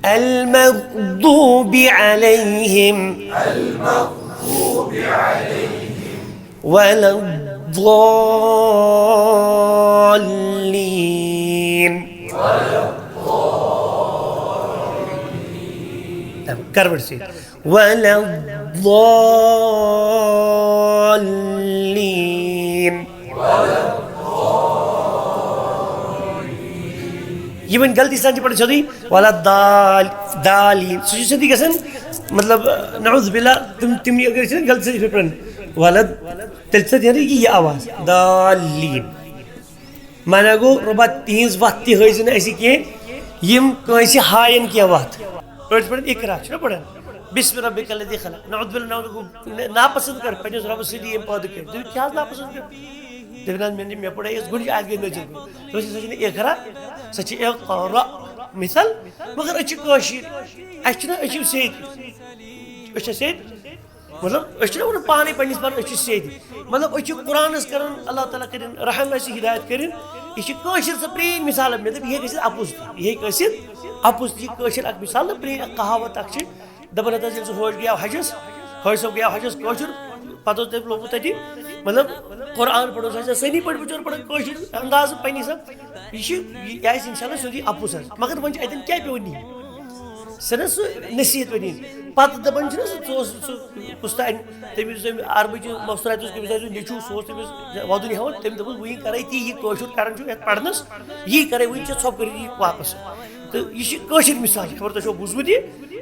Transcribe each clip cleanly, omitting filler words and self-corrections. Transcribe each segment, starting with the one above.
المغضوب عليهم ولا الضالين. کروٹ سے ولا الضالين. یہ وۄنۍ غلطی سان چھِ پڑھان سیوٚدُے ولا دالین سُہ چھُ سیوٚدُے گژھان مطلب نعوذ باللہ تِم اگر چھِ غلطی سان پڑھان ولد تیٚلہِ چھِ نیران یہ آواز دالین. مانا گوٚو رۄبا تِہنٛز وَتھ تہِ ہٲیزِ نہٕ اَسہِ کینٛہہ یِم کٲنٛسہِ ہاین کینٛہہ وَتھ. أڑۍ چھِ پڑھان اقرا چھُنہ پڑھان بسم ربک الذی خلق نعوذ باللہ ناپسند کر پنٛنِس رۄبس سۭتۍ ییٚمۍ پٲدٕ کٔرۍ دٔپِو کیٛاہ حظ ناپسند کر دٔپِو مےٚ پڑھٲے یۄس گُنٛج اَتھ گٔے نٔژِتھ سۄ چھِنہٕ اقرا سۄ چھِ اقرا مثال مگر أسۍ چھِ کٲشِر اَسہِ چھِنہ أسۍ چھِ سیٚدۍ أسۍ چھا سیٚدۍ مطلب أسۍ چھِنہ وَنان پانے پنٛنِس پانَس أسۍ چھِ سیٚدۍ مطلب أسۍ چھِ قرآنس کران اللہ تعالیٰ کٔرِنۍ رحم اَسہِ ہدایت کٔرِنۍ یہِ چھِ کٲشِر سۄ پرٛٲنۍ مِثال مےٚ دوٚپ یہِ ہیٚکہِ ٲسِتھ اَپُز تہِ یہِ ہیٚکہِ ٲسِتھ اَپُز تہِ یہِ کٲشِر اکھ مِثال نہ پرٛٲنۍ اکھ کہاوت اکھ چھِ دپان حظ ییٚلہِ سُہ حٲج گٔیو حجس حٲج صٲب گٔیو حجس کٲشُر پتہٕ اوس تٔمۍ لوگمُت تتہِ مطلب قرآن پرُن حظ سٲری پٲٹھۍ بِچور پران کٲشِر اندازٕ پننہِ حساب یہِ چھِ یہِ آسہِ انشاء اللہ سیوٚدُے اَپُز حظ مگر وۄنۍ چھِ اَتٮ۪ن کیٛاہ پیٚوان نِنۍ سۄ نہ سُہ نصیحت پیٚوان نِنۍ پتہٕ دپان چھِنہ سُہ ژٕ اوس سُہ پُستہٕ انہِ تٔمِس عربٕچ مۄسترات اوس تٔمِس آسہِ نیٚچوٗ سُہ اوس تٔمِس وَدُن ہٮ۪وان تٔمۍ دوٚپُس وٕنۍ کرے تی یہِ کٲشُر کران چھُ یتھ پرنس یی کرے وٕنۍ ژےٚ ژھۄپہٕ کٔرِتھ یی واپس تہٕ یہِ چھِ کٲشِر مِثال خبر تۄہہِ چھو بوٗزمُت یہِ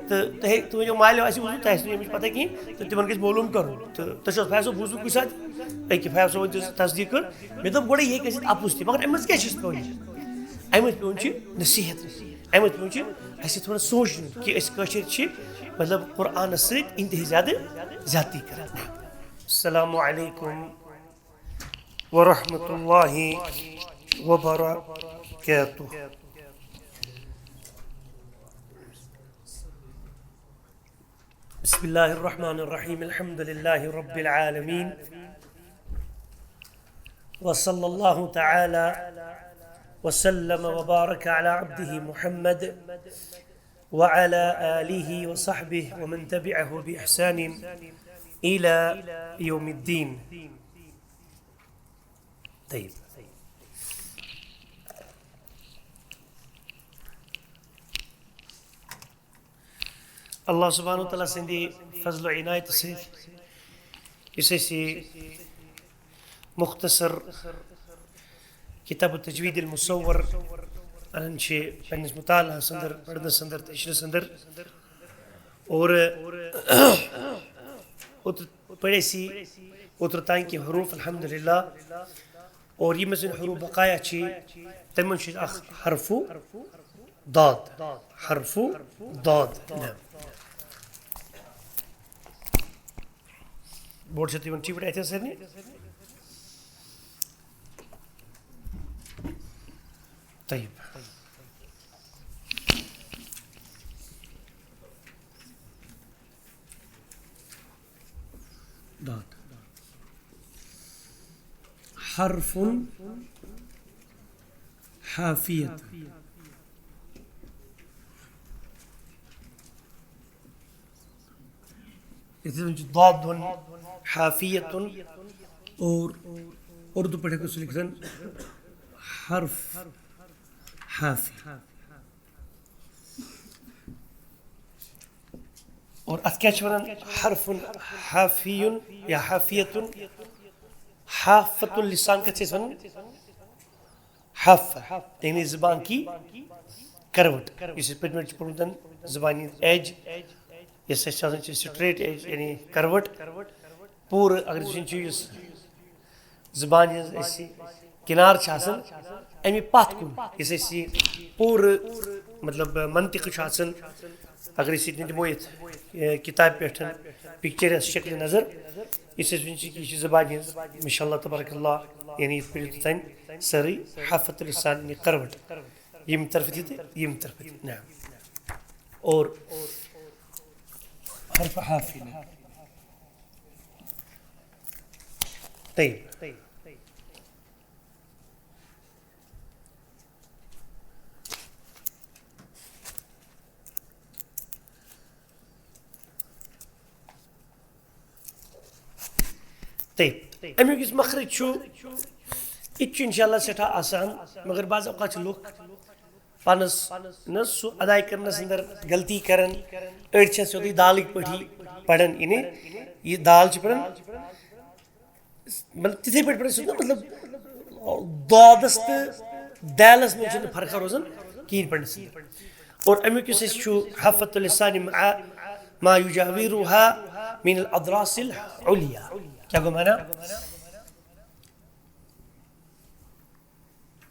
تہٕ تُہۍ ؤنِو مالیو آسہِ بوٗزمُت تۄہہِ آسہِ نہٕ اَمِچ پتہ کِہیٖنۍ تہٕ تِمن گژھِ معلوٗم کرُن تہٕ تۄہہِ چھو حظ فیاض صٲب بوٗزمُت کُنہِ ساتہٕ أکہِ فیاض صٲبن دِژ تصدیٖق کٔر مےٚ دوٚپ گۄڈے یہِ ہیٚکہِ ٲسِتھ اَپُز تہِ مگر اَمہِ منٛز کیٛاہ چھُ پیٚوان اَمہِ منٛز پیٚوان چھِ نصیحت اَمہِ منٛز پیٚوان چھِ اَسہِ تھوڑا سونٛچُن کہِ أسۍ کٲشِر چھِ مطلب قرآنس سۭتۍ اِنتہٲیی زیادٕ زیادتی کران. السلام علیکم ورحمۃ اللہ وبرکاتہ. بسم اللہ الرحمن الرحیم الحمد للہ رب العالمین وصلی اللہ تعالی وسلم وبارک علی عبدہ محمد وعلى آله وصحبه ومن تبعه بإحسان إلى يوم الدين. طيب الله سبحانه وتعالى سندي فضل وعناية سيد يسيسي مختصر كتاب التجويد المصور ان شيء پنس مطالعہ سندر پڑھنس سندر تشرح سندر اور پڑھے سی اوتر تان کی حروف الحمدللہ اور یہ مزن حروف بقایا چھ تمن چھ اخ حرف ضاد حرف ضاد بورڈ سے تمن ٹی پڑھے تھے سر نے طيب ضاد حرف حافية ضاد حافية اور اردو پڑھے کو لکھن حرف حافي اور اتكاتشون حرف حافي يا حافية حافة اللسان كتسون حافة يعني زبان کی کروٹ اسے پڑھنے پڑھن زبانی ایج یس چھ سٹریٹ ایج یعنی کروٹ پور اگر چیز زبان کنار امی پتھ کن اس پور مطلب منطق اگر دمو یت کتاب پہ پکچر شکل نظر اس یہ زبان ماشاء اللہ تبارک اللہ یعنی تین ساری حافت السان کروٹ یم طرف یم طرف نعم اور حرف حافی طيب طيب امیک یس مخرج چھو یہ انشاءاللہ سٹھا آسان مگر بعض اوقات لوگ پانس نا سو ادائی کرنس اندر غلطی کرن اڑ چھ سیودی دالک پٹھی پڑھن یعنی یہ دال چھ پڑھن مطلب تتھے پہ پڑھن سو مطلب دادس تو دالس میں چھنہ فرق روزن کہین پڑھنس اور امیک یس چھو حفت اللسان مع ما یجاورها من الاضراس العلیا کیا گو مانا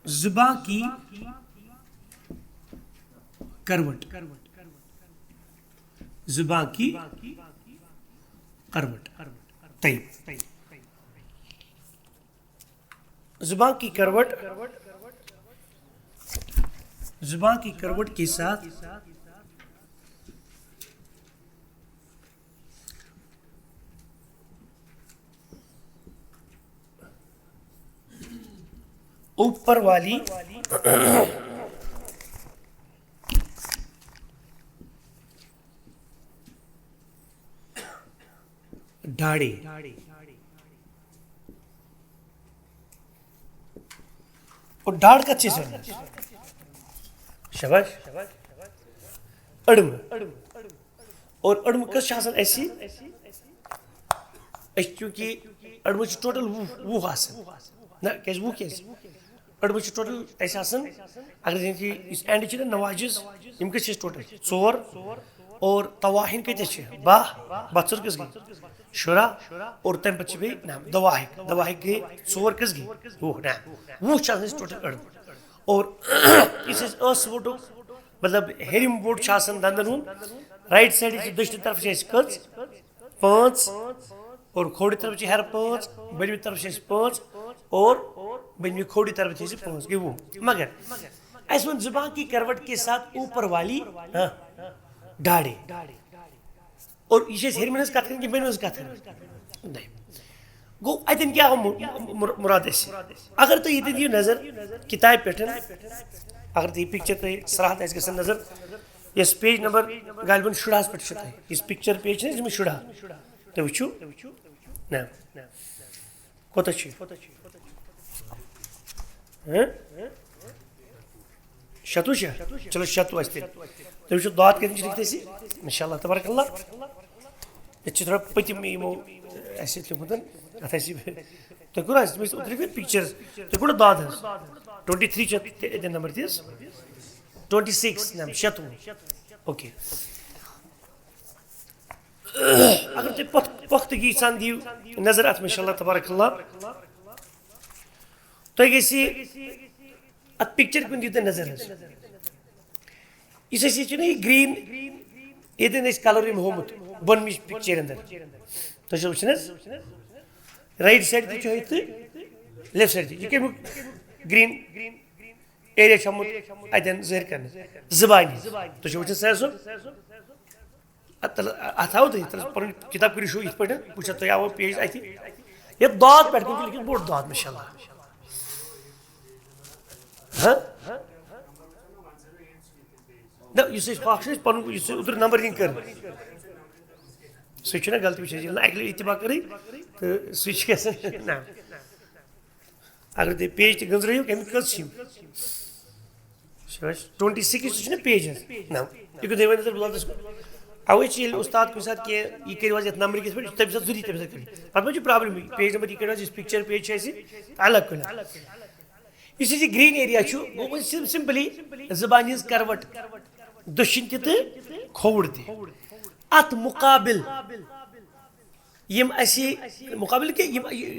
زباں کی کروٹ زباں کی کروٹ طيب زباں کی کروٹ زباں کی کروٹ کے ساتھ اوپر والی ڈاڑے اور ڈاڑ کا چیز ہے شباش اڑم اور اڑم کس شاسن ایسی چونکہ اڑم ٹوٹل وہ آسن نا کیس وہ کیس اڑم ٹوٹل ایسے آسن اگر اس اینڈ چھ نواجز یم کس ٹوٹل ژور اور تواہن کتس باہ بچر کس گئی شراہ اور تم پتہ بی نام دواہک گئی ژور کس گئی وہ چھ ٹوٹل اڑم اور اس اس ووٹو مطلب ہیرم ووٹ آسان دندن ہوں رائٹ سائڈ دشن طرف کچ پانچ اور کھوڑی طرف ہر پانچ بنمی طرف پانچ اور بنمی کھوڑی طرف پانچ گئی وہ مگر اس من زبان کی کروٹ کے ساتھ اوپر والی ڈاڑے اور یہ ہیرمن کت کریں کہ بنمس کت کریں گو اتن کیا مراد اگر تھی یہ دیو نظر کتاب پہ اگر تھی پکچر تھی صراحت اس گھن نظر یس پیج نمبر غالباً شراہس پہ اس پکچر پیج اس میں شراہ تو وچو نا کوتا شتوہ چلو شتوہ تو وچو دعات کتن لکھتے سی انشاءاللہ تبارک اللہ یہ تھوڑا پتم یمو ایسے لکھمتن ات تھی کور اتر پکچر تھی کوڑا داد 23 نمبر تیس 26 نام شتوہ اوکے اگر تھی پختگی سان دیو نظر ات انشاءاللہ تبارک اللہ تو گی ات پکچر کن دیو نظر اس یہ گرین یہ کلر ہومت بن مش پکچر اندر تھی وچن رائٹ سائڈ تھی لیفٹ سائڈ یہ کمیک گرین ایریا چمت اتن ظاہر کرنے زبان تھی وچن سیر صاحب ات آو تھی پن کتاب کرو شو ات پہ وچا تھی آو پیج ات یہ داد پہ لیکن بوڑ داد ماشاء اللہ نا اس پن ادھر نمبرنگ کر سہ غلطی وچ اکہ اتباع کری تو سہ نا اگر تھی پیج تہ گنزرو کمیک کس 26 نا پیج نا یہ دے نظر بلادس اوے استاد کن سات کہ یہ کرو یہ نمبر کس پہ تمہیں ساتھ ضروری تمہیں ساتھ پتہ ما پرابلم پیج نمبر یہ کرو اس پکچر پیج الگ کن اس گرین ایریا سمپلی زبان ہز کروٹ دشن تہ کھوڑ تہ ات مقابل یم اسی مقابل کہ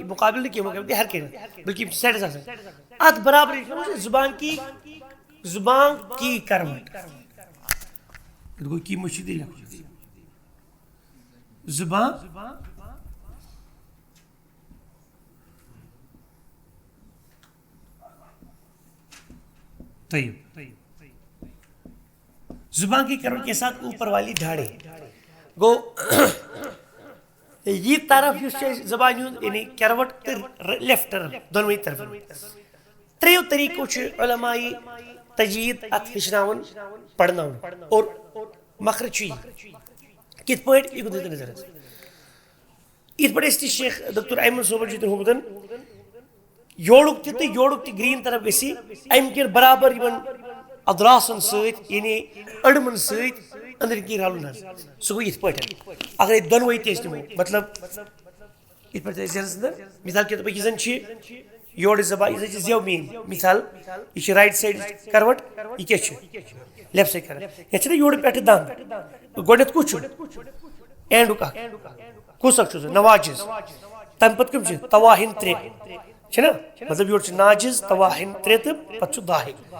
مقابل نہیں کہ ہر کہیں بلکہ سیٹس آسان ات برابر زبان کی کروٹ گو کی مشید زبان طیب زبان کی کروٹ کے ساتھ اوپر والی ڈھاڑے گو یہ طرف زبان یعنی کروٹ لیفٹ دونوئی طرف تریو طریقوں علماء تجوید ات ہچناون پڑھناون اور مخرج کت پہ یہ نظر ات پہ شیخ ڈاکٹر ایمن صوبن ہومتن یورک تہ یورک تہ گرین طرف گسی ام کن برابر یمن ادراسن ست یعنی اڑمن ست اندر کی رلن حظ سہ گو یت پہ اگر دونوے تہ نمو مطلب یت پہ مثال کے طور پر یہ زن یور زبان یہ زیو مین مثال یہ رائٹ سائڈ کروٹ یہ کیا لیفٹ سائڈ کروٹ یہ یور پہ دند گوڈنیت کچھ اینڈک کس اک نواجز تم پتہ کم تواہن ترے مطلب یور ناجز تواہن ترے تو پتہ داہک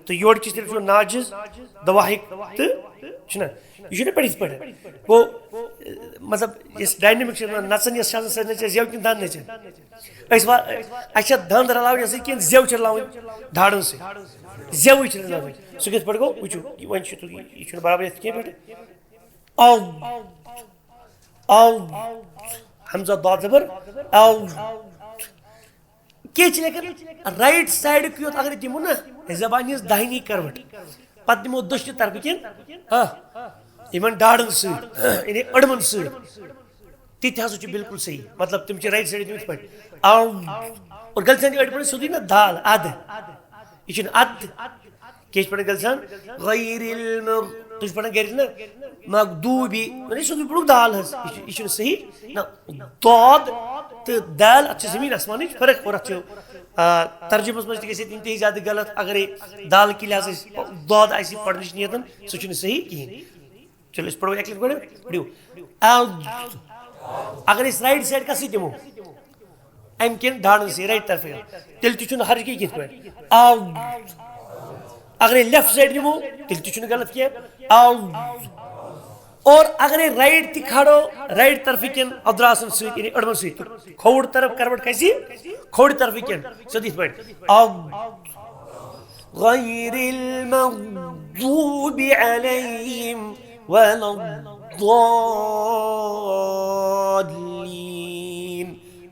تو یور کس طرح ناجز دواہک تو یہ پہ گو مطلب اس ڈائنمک نچن یس سر زیو کن دند نچن اچھا دند رلاو کن زیو رلاو دھاڑن سی زیو رلاو سہ کت پہ گو وچو یہ برابر یہ پہ حمزہ داد زبر لیکن رائٹ سائڈ یوت اگر دمو نا زبان ہز دہنی کروٹ پتہ دمو دشنی طرف کن ان ڈاڑن یعنی اڑمن ست ہسا بالکل صحیح مطلب تم رائٹ سائڈ یت پہ اور غلطان اڑ پہ سیودی نا دال اد یہ اد کیس پہ غلطان غیر تھی پڑھان گھر نا مغدوبی سیودی پڑھ دال حظ یہ صحیح نا دود تو دال ات زمین آسمان فرق اور ات ترجمس مز تھی انتہائی زیادہ غلط اگر دال کے لحاظ دود آ پڑھنچ نیتن سہ صحیح کہین چلو اس پڑھو ایک لٹ پڑھو اگر اس رائٹ سائڈ کس دمو ام کن ڈاڑن سی رائٹ طرف تیل تہ ہر کی کت پہ اگر لیفٹ سائڈ دمو تیل تہ غلط کی اور اگر رائٹ تہ کھڑو رائٹ طرف کن ادراسن ست یعنی اڑمن ست کھوڑ طرف کروٹ کسی کھوڑ طرف کن سیود یت پہ غیر المغضوب علیہم ولا الضالین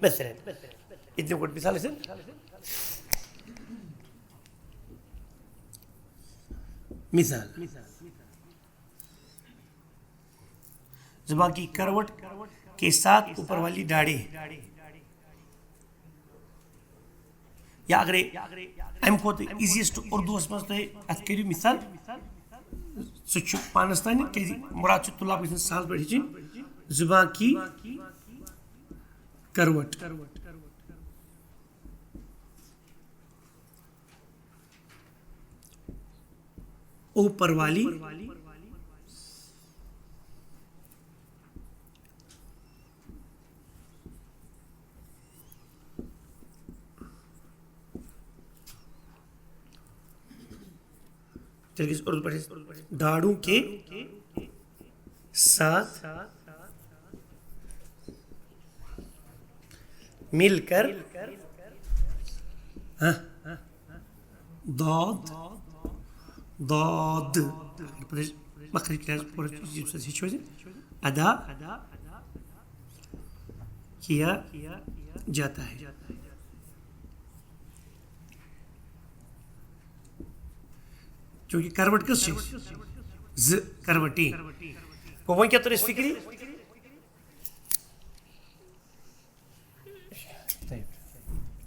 مثلا اتنے کوئی مثال ہے مثال زبان کی کروٹ کے ساتھ اوپر والی داڑھی یا اگر ام کھت ایزیسٹ اردو مز تھی ات کرو مثال سہ پانس تان کی مراد طلاب گھن سہل پہ ہچن زبان کی کروٹ اوپر والی داڑوں کے ساتھ مل کر دود دود ادا کیا جاتا ہے کیونکہ کروٹ کس ز کروٹی گو وہ کیا تر اس فکری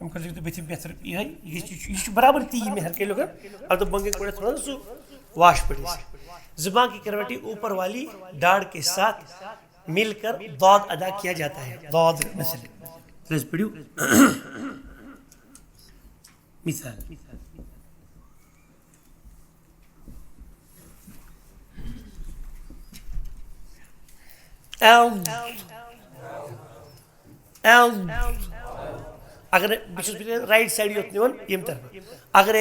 بہتر یہ برابر تی میں ہر کئی لوگ اب تو بنگے کو تھوڑا سا واش پڑی زبان کی کروٹی اوپر والی ڈاڑ کے ساتھ مل کر دود ادا کیا جاتا ہے دود مثلا پڑھو مثال اگر رائٹ سائڈ یوت نوان یم طرف اگر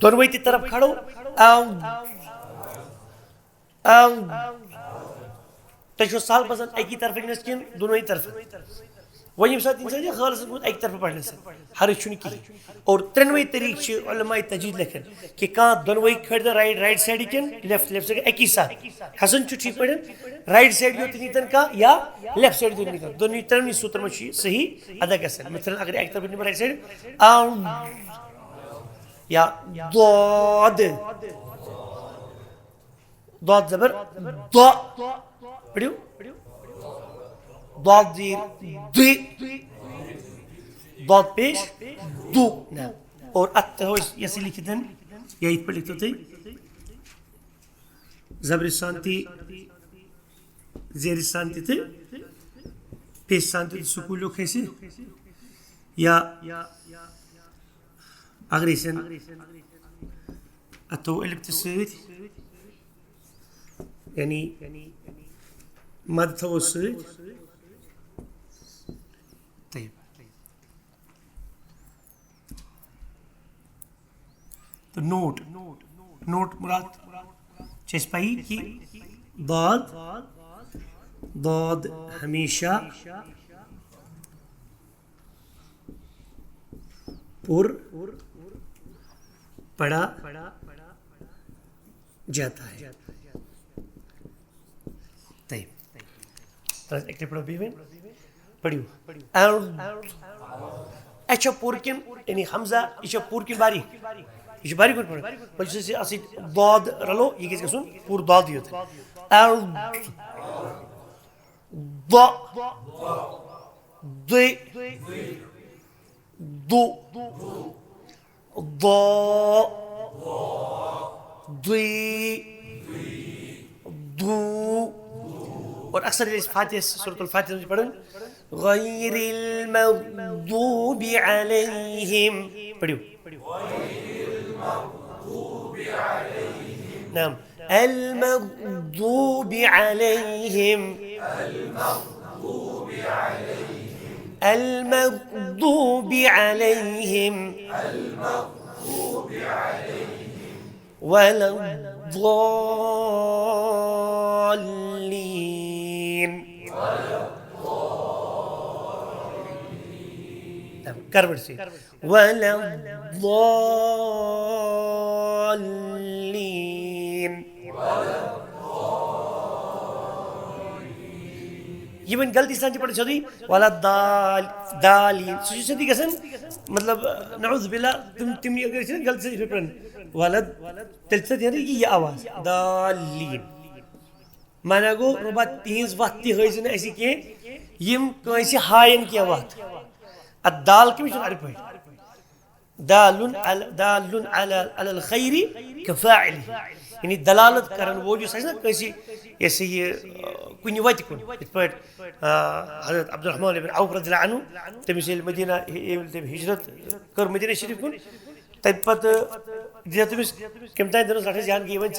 دونوے تی طرف کھڑو تھی سہل بسان اکی طرف نس کن دونوے طرف وہ یم سات انسان خالص اکی طرف پڑھنے سے حرج چھنہ کی اور ترنوے طریق علماء تجوید لکھن کہ کان دونوے کھڑ رائٹ سائڈ کن لیفٹ سائڈ اکی ساتھ حسن ٹھیک پڑھن رائٹ سائڈ یوت نیتن کا یا لیفٹ سائڈ یوت نیتن دونوے ترنوے سوتر میں صحیح ادا گژھن مثلا اگر ایک طرف رائٹ سائڈ یا ضاد ضاد زبر ض پڑھو ضاد زیر دی ضاد پیش دو نعم اور ایسے لکھتے ہیں یا اس پر لکھتے تھے زبر سانتی زیر سانتی تھے پیش سانتی سکون لوگ ایسے یا اگر اسے اتو الف تسوید یعنی مد تھو سوید طيب تو نوٹ مراد چیز پائی کہ ضاد ہمیشہ پر پڑھا جاتا ہے. طيب ایک پڑھو بھی پڑھیو اچھا پورکن یعنی حمزہ یہ پورکن باریک یہ باریک پڑھو بلکہ سے اسی ضاد رلو یہ کس گژھن پور ضاد یہ ہوتا ض ض دو ض ضی دو اور اکثر اس فاتحہ سورۃ الفاتحہ میں پڑھیں غیر المغضوب علیہم پڑھو نعم المغضوب علیہم المغضوب علیہم ولا الضالین کربٹ سے ولا الضالین یہ بن غلطی سان پڑھ سودی ولا دالین سوچ سدی گسن مطلب نعوذ باللہ تم اگر چھ غلط سے پڑھن ولد تلسد یعنی یہ آواز دالین مانا گو ربا تینز وقت تی ہوئی ایسی کہ یم کیسی ہائن کی آواز الدال کی مشن عرب ہے دال على الخير كفاعل یعنی دلالت کرن وہ جو سنا کیسی ایسے یہ کنی وقت کن حضرت عبد الرحمن بن عوف رضی اللہ عنہ تمہیں مدینہ ہجرت کر مدینہ شریف کن تب پت تمس کم تین دنوں رٹھے جان کی ون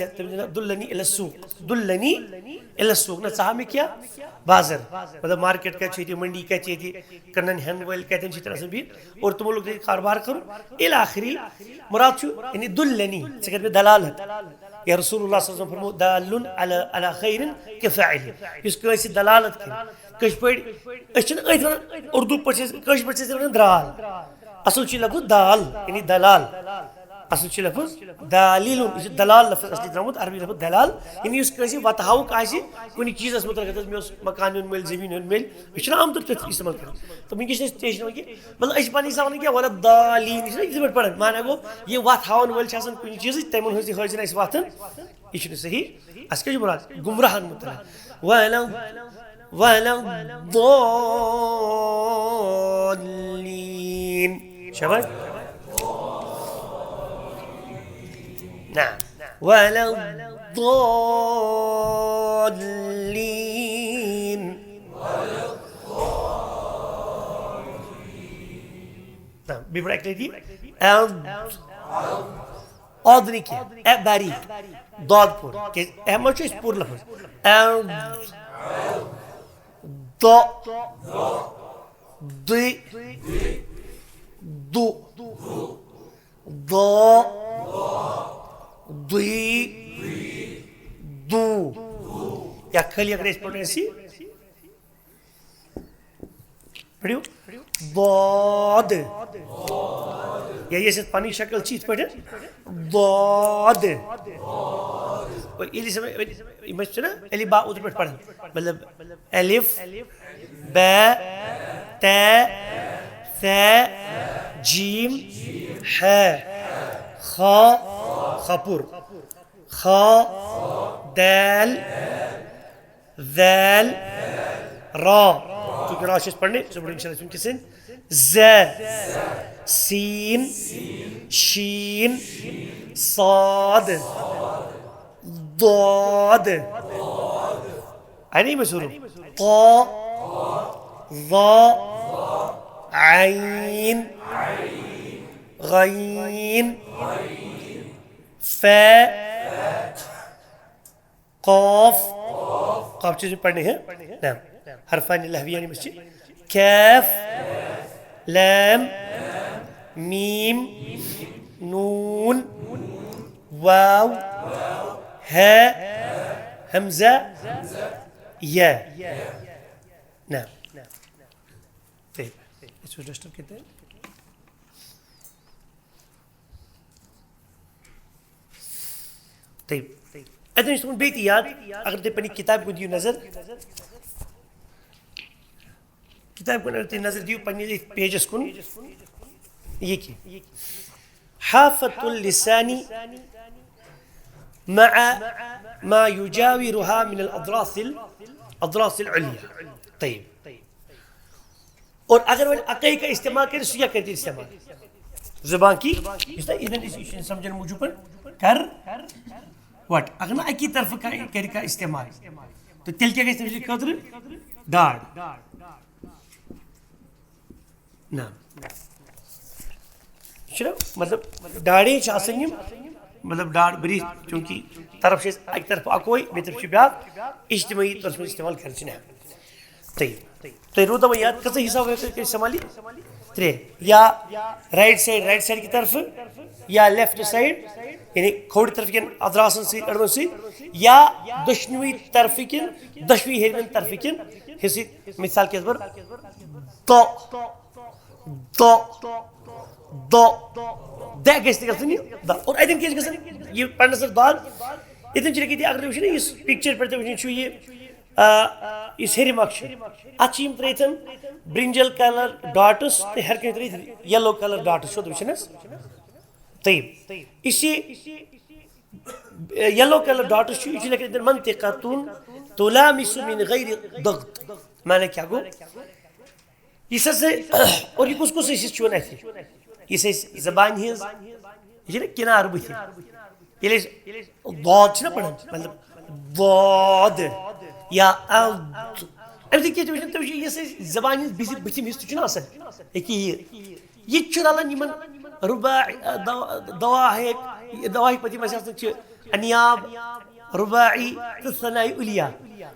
دلنی الی السوق دلنی الی السوق نہ ژھا میں کیا بازر مطلب مارکیٹ کا چیتی منڈی کا چیتی کنن ہن ول کہتے ہیں طرح سے بھی اور تم لوگ کاروبار کرو الی آخری مراد چھو یعنی دلنی سکت میں دلالت یا رسول اللہ صلی اللہ علیہ وسلم فرمو دال علی خیر کفاعل اس کو ایسی دلالت کی کش پڑ اچھن اردو پڑھ کش پڑھ سے درال اصل چھ لفظ دال یعنی دلال اصل چھ لفظ دلیل یہ دلال لفظ اصلی درمت عربی لفظ دلال یعنی اس کیسے وتہاو کاسی کنی چیز اس متعلق میں مکان مل زمین مل یہ عام طور پر استعمال کرتے تو من کس اسٹیشن کی مطلب اس پانی سامنے کیا ولا دالین اس نے پڑھ مانا گو یہ وتہاون ول چھ کنی چیز تمن ہوئی ہوئی اس واتن یہ صحیح اس کے مراد گمراہن متعلق ولا ضالین شباب نعم ولا الضالين نعم بيبرك لدي أضني كي باریک ضاد پور اهم چیز پور لفظ ض ض دو ض ضی دو یا کھلی اگر اس پڑھنے ایسی پڑھیو ضاد یا یہ سے پانی شکل چیز پڑھے ضاد اور یہ سمجھ نا علی با ادھر پڑھ پڑھیں مطلب الف با تا ثا جیم ح خا خپور خا دال ذال را تو قراءت چھِ پڑھنے سو بڑھ انشاءاللہ کسن ز سین شین صاد ضاد آئی نہیں مسور طا ظا عین غین فا قاف قاف چیزیں پڑھنے ہیں نعم حرفان لہویانی مسجد کیف لام میم نون واو ہے حمزہ یا نعم طيب اس کو ڈسٹر کہتے ہیں طيب ادن تمن بیت یاد اگر تُہۍ پننہِ کتاب کُن دِیِو نظر کتاب کُن اگر تُہۍ نظر دِیِو پننہِ پیجس کُن یہ کی حافة اللسان مع ما يجاورها من الأضراس العليا طيب اور اگر وہ عقی کا استعمال کرے سو کیا کرتے استعمال زبان کی ادن سمجھنے موجود کر وٹ اگر نا اکی طرف کر کا استعمال تو تیل کیا گژھِ تمہِ خٲطرٕ ڈاڑ نا مطلب ڈاڑے آسان یم مطلب ڈاڑ بری چونکہ طرف اکی طرف اکوے بیٚیہِ طرف بیاکھ اجتماعی طور پر استعمال کرنے طيب تۄہہِ روٗدا وۄنۍ یاد کۭژاہ حساب استعمال ترٛےٚ یا رائٹ سائڈ کی طرف یا لیفٹ سائڈ یعنی کھوڑ طرف کن ادراسن سی اڑون سی یا دشنوی طرف کن دشوی ہیرمن طرف کن حصے مثال کے طور تو دو دو دہ گژھِ گژھن دا اور اتن کیٛاہ چھِ گژھان یہ پڑھنس سر داد اتن چھِ لیکھِتھ اگر وٕچھو نا یُس پکچر پٮ۪ٹھ تُہۍ وٕچھان چھُو یہ اس ہیرم اکھ چھُ اتھ چھِ یِم ترٲیتھن برنجل کلر ڈاٹس تہٕ ہر کینٛہہ ترٲیتھ یلو کلر ڈاٹس چھو تُہۍ وٕچھان حظ طيب اس یلو کلر ڈاٹس یہ لیکھِتھ منطقۃ تلامس من غیر ضغط معنی کیا گو اس اور یہ کس حصہ چھُ اتھ اس زبان ہز یہ نا کنار بتھ ییٚلہِ أسۍ ضاد چھِنا پران مطلب ضاد یا امہِ سۭتۍ کیٛاہ چھِ وٕچھان تُہۍ وٕچھِو یۄس أسۍ زبان ہٕنٛز بٕتھِم حصہٕ چھُنہ آسان یہِ تہِ چھُ رلان یِمن دواہِک پتہٕ یِم اَسہِ آسان چھِ انیاب رباعی تہٕ ثنائی الیہ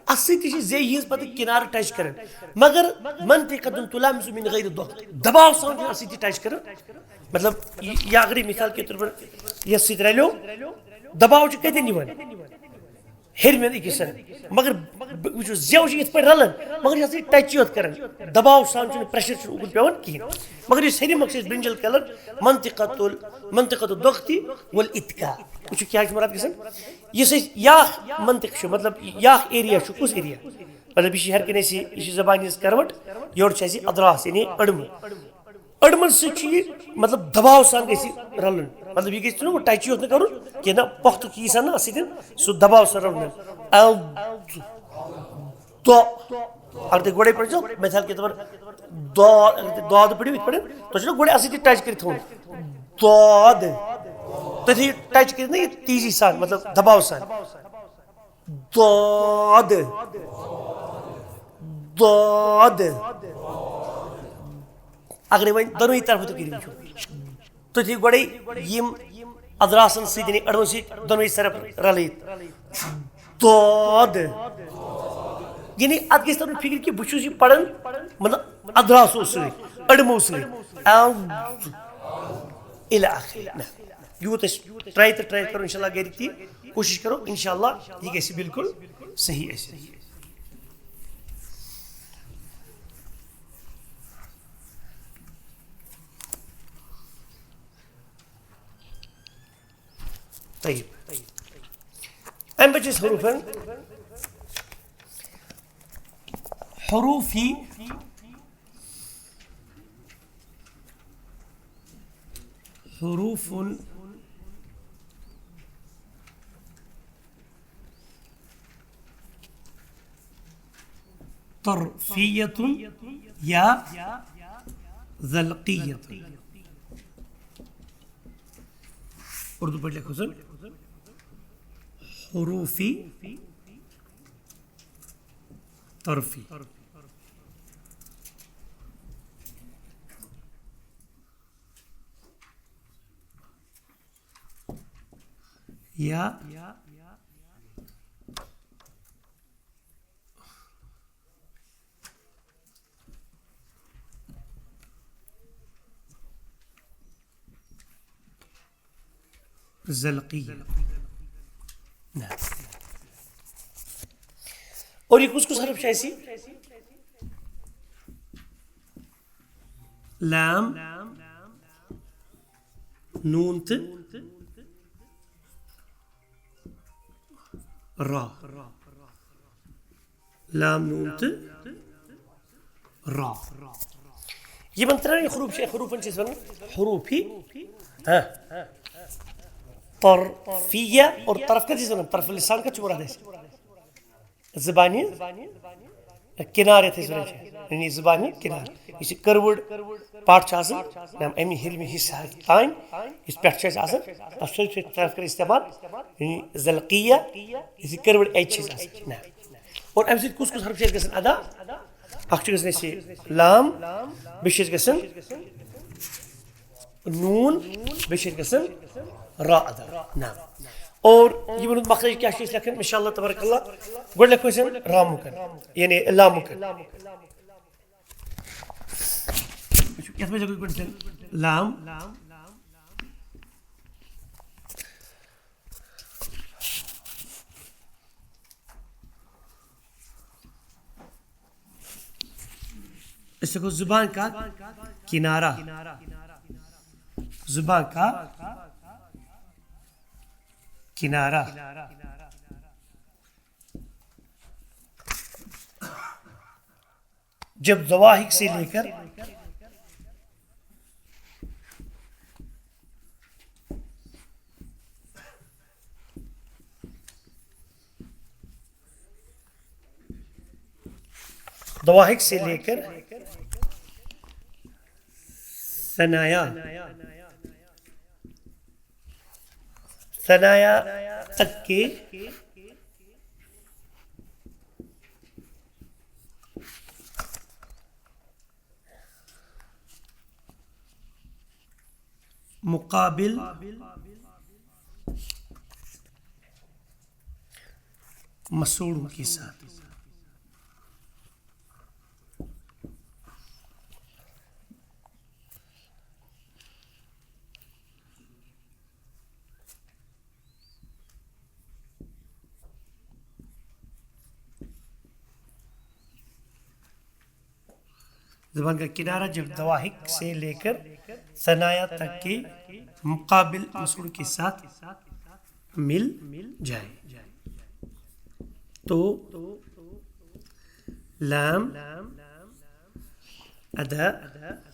اتھ سۭتۍ تہِ چھِ زیٚیہِ ہٕنٛز پتہٕ کنارٕ ٹچ کران مگر منطقۃ تلامس من غیر ضغط دباو سان چھُ اتھ سۭتۍ ٹچ کران مطلب یا اگر مثال کے طور پر یس سۭتۍ رلیو دباو چھُ کتٮ۪ن یِوان ہیرمٮ۪ن أکِس مگر وٕچھو زٮ۪و چھِ یِتھ پٲٹھۍ رلان مگر یہِ ہسا چھِ ٹچی یوت کران دباو سان چھُنہٕ پریشر چھُنہٕ اُکُن پیوان کِہینۍ مگر یُس ہیرم اکھ چھِ أسۍ برنجل کلر منطقۃ الضغط والاتقاء وٕچھو کیٛاہ چھُ مراد گژھان یُس أسۍ یاکھ منطق چھُ مطلب یاکھ ایریا چھُ کُس ایریا مطلب یہ ہر کن اَسہِ یہِ چھِ زبانہِ ہٕنٛز کروٹ یورٕ چھِ اَسہِ ادراس یعنی أڑمن سۭتۍ چھُ یہِ مطلب دباو سان گژھِ رلُن مطلب یہ گژھِ نہٕ ٹچی یوت نہٕ کرُن کینٛہہ نہ پۄختہٕ یی سا نہ اتھ سۭتۍ سُہ دباو سان رلُن اگر تُہۍ گۄڈے پٔرۍزیو مثال کے طور دۄد پٔرِو یِتھ پٲٹھۍ تۄہہِ چھُ نہ گۄڈے اتھ سۭتۍ ٹچ کٔرِتھ تھاوُن دۄد تُہۍ تھٲیِو ٹچ کٔرِتھ نہ یہِ تیزی سان مطلب دباو سان دۄد دۄد اگر وۄنۍ دۄنوٕے طرفہٕ تُہۍ کٔرِو وٕچھو تُہۍ تھٲیِو گۄڈے یِم ادراسن سۭتۍ یعنی أڑون سۭتۍ دۄنوٕے طرف رلٲیِتھ دۄد یعنی اتھ گژھِ ترُن فکر کہِ بہٕ چھُس یہِ پران مطلب ادراسو سۭتۍ أڑمو سۭتۍ الی آخر یوٗت أسۍ ٹراے تہٕ ٹراے کرو انشاء اللہ گرِ تہِ کوٗشش کرو انشاء اللہ یہِ گژھِ بالکل صحیح اَسہِ طيب أم بجس حروفا حروفي حروف طرفیت یا زلقیت. اردو پڑھ لکھو سر. حروفی طرفی. یا زلقی. اور یہ کس حرف ایسی لام نون را. لام نون را. یہ بنتا ہے حروف حروفی طرفیہ. اور طرف کا جیسے طرف لسان کا چورا دے زبانی کنارے تھے یعنی زبانی کنار. یہ کروڑ پاٹ آسان امی ہل میں حصہ تان اس پہ آسان طرف کر استعمال یعنی زلقیہ یہ کروڑ ایچ آسان. اور امہ سۭتۍ کس حرف گژھان ادا. اکھ گژھان اسہِ لام بیٚیہِ گژھان نون بیٚیہِ گژھان را ادا. نعم. اور یہ مخرج کیا چیز لکھن انشاءاللہ تبارک اللہ گوڑ لکھو اسن رامکن یعنی لامکن. یت میں گوڑ لام اس کو زبان کا کنارہ. زبان کا کنارہ. جب ضواحک سے لے کر ضواحک سے لے کر ثنایا تک کے مقابل مسوڑوں کے ساتھ زبان کا کنارہ جب ضواحک سے لے کر ثنایا تک کے مقابل مسوڑ کے ساتھ مل جائے تو لام ادا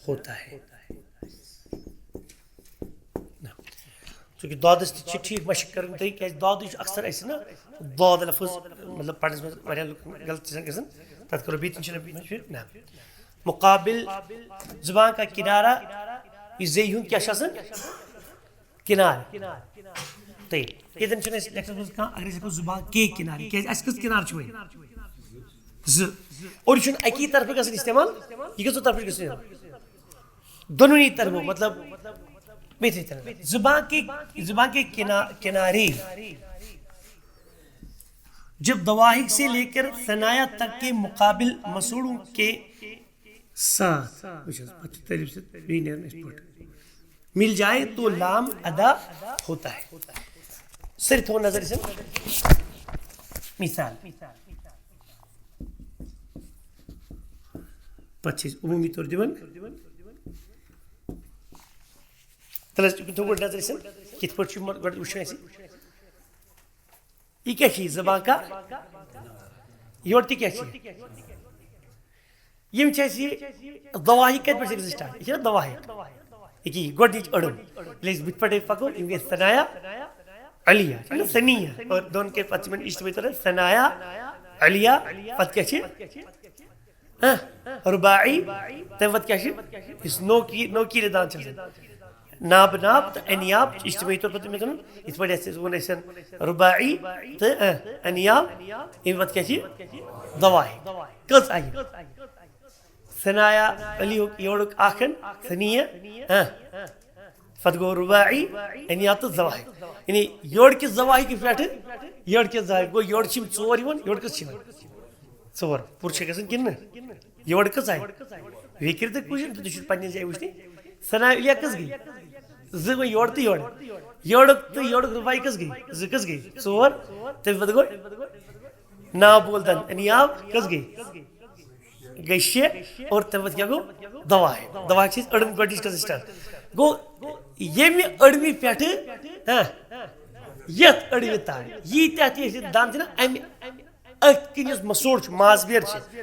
ہوتا ہے. چونکہ دادس تھی ٹھیک مشق کریں تھی کہ داد اکثر ایسے نا داد لفظ مطلب پڑھنے میں غلط گژھان تب کرو بیت نا. مقابل زبان کا کنارہ یہ زی ہوں کیا شاسن کنار. طيب اذا شنو لكن كان اگر زبان کے کنارے کہ اس کس کنار چھوئے ز اور شنو اکی طرف کا استعمال یہ کس طرف کا دونوں طرف مطلب بیٹھی طرف زبان کے کنارے جب ضواحک سے لے کر ثنایا تک کے مقابل مسوڑوں کے ساتھ مل جائے تو لام ادا ہوتا ہے. صرف ہو نظر سے مثال پچیس عمومی طور دیون تلس تو گڈ نظر سے کت پٹ گڈ وشن سی یہ کیا چیز زبان کا یہ کیا چیز یم چیز ضواحک کت پٹ سٹارٹ یہ ضواحک یہ گڈ اڑن لیس بت پٹے پکو یہ ثنایا علیہ ثنیہ اور دون کے پچمن اجتماعی طرح ثنایا علیہ پت کیا چیز رباعی تمہ پتہ کیا اس نوکیل دان ناب ناب تو انیاب اجتماعی طور پر تم اس پہ ون رباعی تو انیاب ام پتہ کیا دواہی کس آئی ثنایا علی یورک آخن ثنیہ پتہ گو رباعی انیاب تو دواہی یعنی یور کس دواہی کی پہ یور کس دواہی گو یور ژور یور کس ژور پور گھن کن یور کس آئی یہ کر کچھ تھی پنہ جائیں وچنی ثنا علیہ کس گئی زٕ گوٚو یورٕ تہٕ یورٕ یورُک تہٕ یورُک رُباعی کس گئی زٕ کس گئی ژور تمہِ پتہٕ گوٚو ناو بولدن انیاب کس گئی شےٚ اور تمہِ پتہٕ کیٛاہ گوٚو دواہے دواہے چھِ أسۍ أڑن گۄڈنِچ کس سٹارٹ گوٚو ییٚمہِ أڑمہِ پٮ۪ٹھٕ یتھ أڑمہِ تام ییٖتیٛاہ تہِ أسۍ دان چھِنہ امہِ أتھۍ کِنۍ یُس مسوڑ چھُ مازبیر چھِ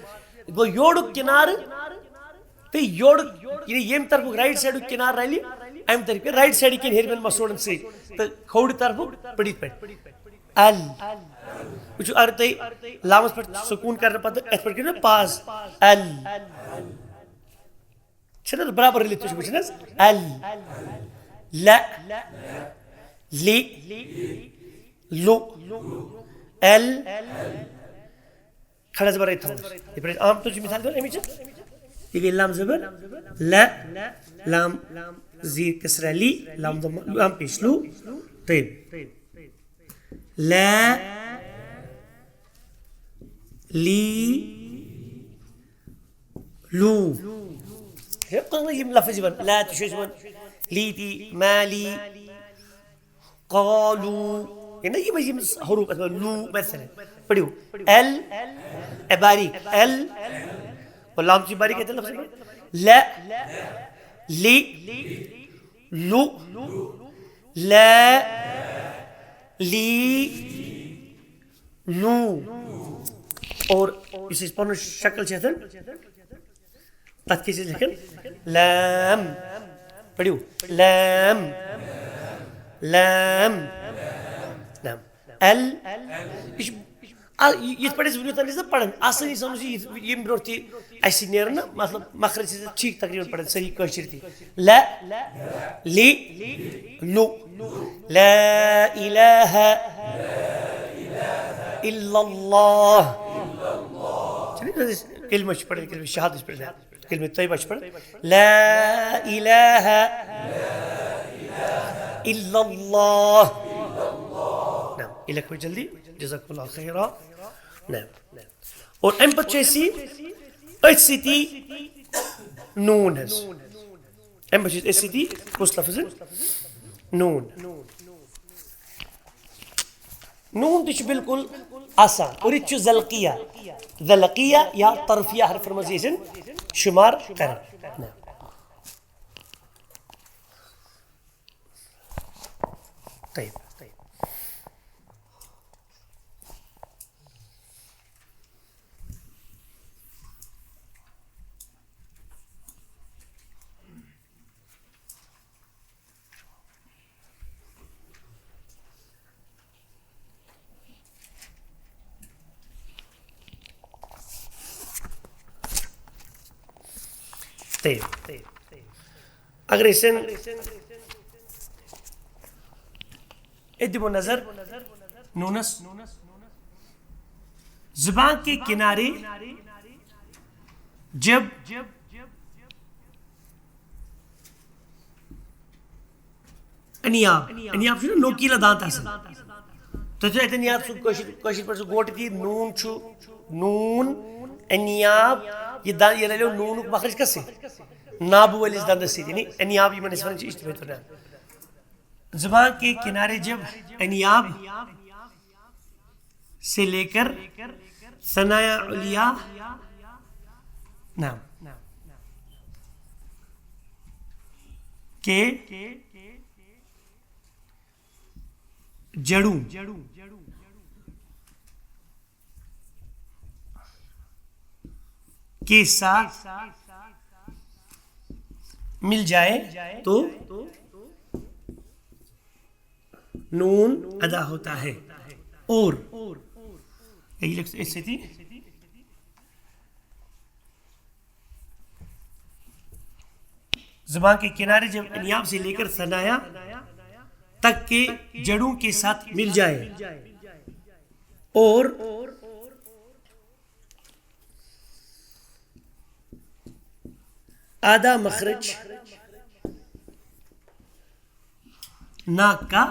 گوٚو یورُک کِنارٕ تہٕ یورُک ییٚمہِ طرفُک رایٹ سایڈُک کِنارٕ رلہِ امہِ طرفہٕ رایٹ سایڈٕ کٮ۪ن ہیٚرمٮ۪ن مسوڑن سۭتۍ تہٕ کھوورِ طرفُک پٔڑِتھ پٲٹھۍ ال وٕچھِو اگر تُہۍ لامس پٮ۪ٹھ سکوٗن کرنہٕ پتہٕ اتھ پٮ۪ٹھ کٔرِو نا پاز ال چھِنہ حظ برابر رٔلِتھ تُہۍ چھِو وٕچھان حظ ال ل لی لو ایل کھڑا زبر تھاؤ یہ پہ عام طور مثال دور امچ یہ گئی لام زبر ل لام زیر کسرہ لی لام لام پیش لو طيب لا لی لو یہ لفظ زبر لا تشوز لی تی مالی قالوا يعني يجي حروف لو مثلا پڑھو ال باریک ال اور لام کی باریک کہتے ہیں لفظ لا لی لو لا لی لو اور اس پن شکل چھ تک کیسے لکھن لام پڑھو لام لام لام ال یہ پہ ونیس پڑھن آسانی سمجھ یم برو تھی اہس نیرن مطلب مخرج ٹھیک تقریباً پڑھن صحیح کشر تھی لا لی لو لا الہ الا اللہ کلمہ پڑھن کلمہ شہادت پڑھن کلمہ طیبہ پڑھن لا الہ الا اللہ نعم الک جلدی جزاک اللہ خیرہ نعم اور ام پتہ چیسی ات سیتی نون ہے ام پتہ ات سیتی کس لفظ نون نون تہ بالکل آسان اور یہ ذلقیہ ذلقیہ یا طرفیہ حرف مزید شمار کریں طيب اگر اسن ادب نظر نونس زبان کے کنارے جب انیاب انیاب چھو نوکیلا دانت آسان تو اتنے انیاب سو کوشش پر سو گوٹ دی نون چھو نون انیاب یہ رلیو نون مخرج کسے نابو والی دند سے یعنی انیاب یہ منسوان چیز اجتماعی تو زبان کے کنارے جب انیاب سے لے کر ثنایا علیہ نام کے جڑوں کے ساتھ مل جائے تو نون ادا ہوتا ہے اور یہی لفظ ایسے تھی زبان کے کنارے جب انیاب سے لے کر ثنایا تک کے جڑوں کے ساتھ مل جائے اور آدھا مخرج ناک کا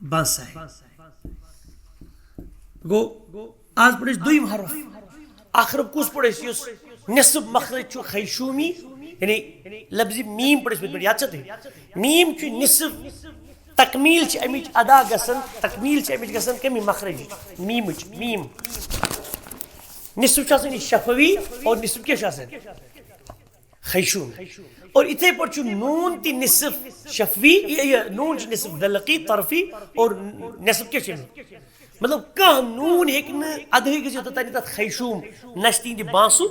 بانسا ہے گو آج پڑھے دویم حرف آخر کس پڑھے اس نصب مخرج چھو خیشومی یعنی لفظی میم پڑھے اس میں یاد چاہتے ہیں میم چھو نصب تکمیل چھ امیج ادا گسن تکمیل چھ امیج گسن کمی مخرج میم میم نصف شاسن شفوی اور نصف کیا شاسن خیشوم اور اتنے پر چھو نون تی نصف شفوی نون چھ نصف دلقی طرفی اور نصف کیا شاسن مطلب کہ نون ہیکن ادھے گزی ہوتا تانی تات خیشوم نشتین دی بانسو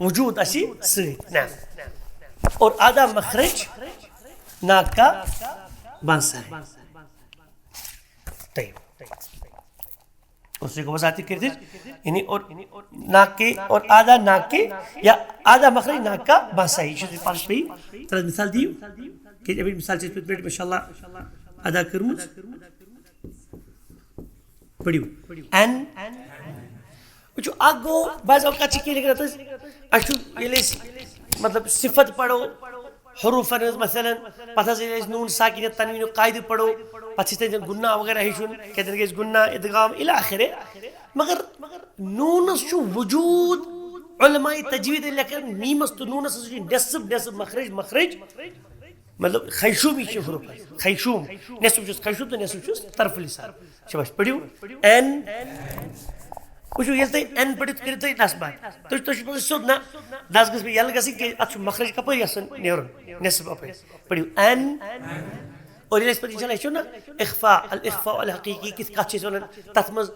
وجود اسی سیت نعم اور آدھا مخرج ناک کا بانسا ہے طیب اس کو وضاحت کرتے یعنی اور ناک کے اور آدھا ناک کے یا آدھا مخرج ناک کا بانسا ہے یہ پانچ پہ طرح مثال دیو کہ ابھی مثال سے پیٹ ماشاءاللہ ادا کروں پڑھیو این جو آگو بعض اوقات چکی لکھ رہا تھا اشو یہ مطلب صفت پڑھو حروف مثلا پتہ سے نون ساکن تنوین قائد پڑھو پتہ سے گناہ وغیرہ ہیشون کہتے ہیں کہ گناہ ادغام الى آخرے مگر نون شو وجود علماء تجوید لیکن میمس تو نون سے نصب مخرج مطلب خیشومی چھ حروف خیشوم نصب چھ خیشوم تو نصب چھ طرف لسان شباش پڑھیو این وچو یلتے این پڑھیت کرتے نصبات تو شباش سود نا داس گس بھی یل گسی کہ اچھو مخرج کپر یسن نیرون نصب اپر پڑھیو این اور یہ نسبت انشاءاللہ چھو نا اخفاء الاخفاء الحقیقی کس کچھ سونن تتمز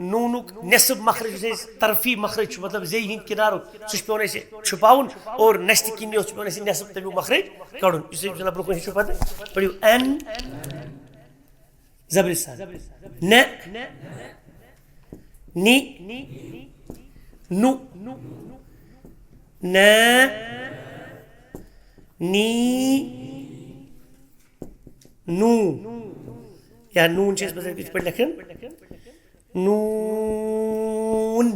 نونک نصب مخرج سے طرفی مخرج مطلب زی ہند کنارو سوش پیونے سے چھپاؤن اور نشتی کنی اس پیونے سے نصب تبیو مخرج کڑون اسے انشاءاللہ برکن ہے چھپاتے پڑھیو این زبرستان ن نی نو ن نی نو یا نون چیز بس کچھ پڑھ لکھن نون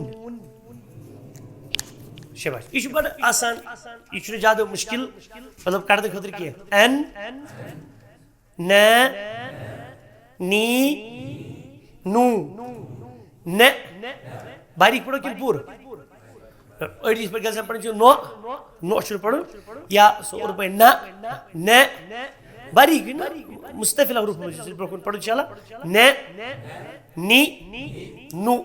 شباش یہ بڑا آسان یہ زیادہ مشکل مطلب کر دے خطر کیا این ن نی نو ن باریک پڑھو کن پور اڑی اس پر گلسان پڑھن چھو نو نو شروع پڑھو یا سو روپے ن باریک نا مستفل حروف پڑھو انشاءاللہ ن نی نو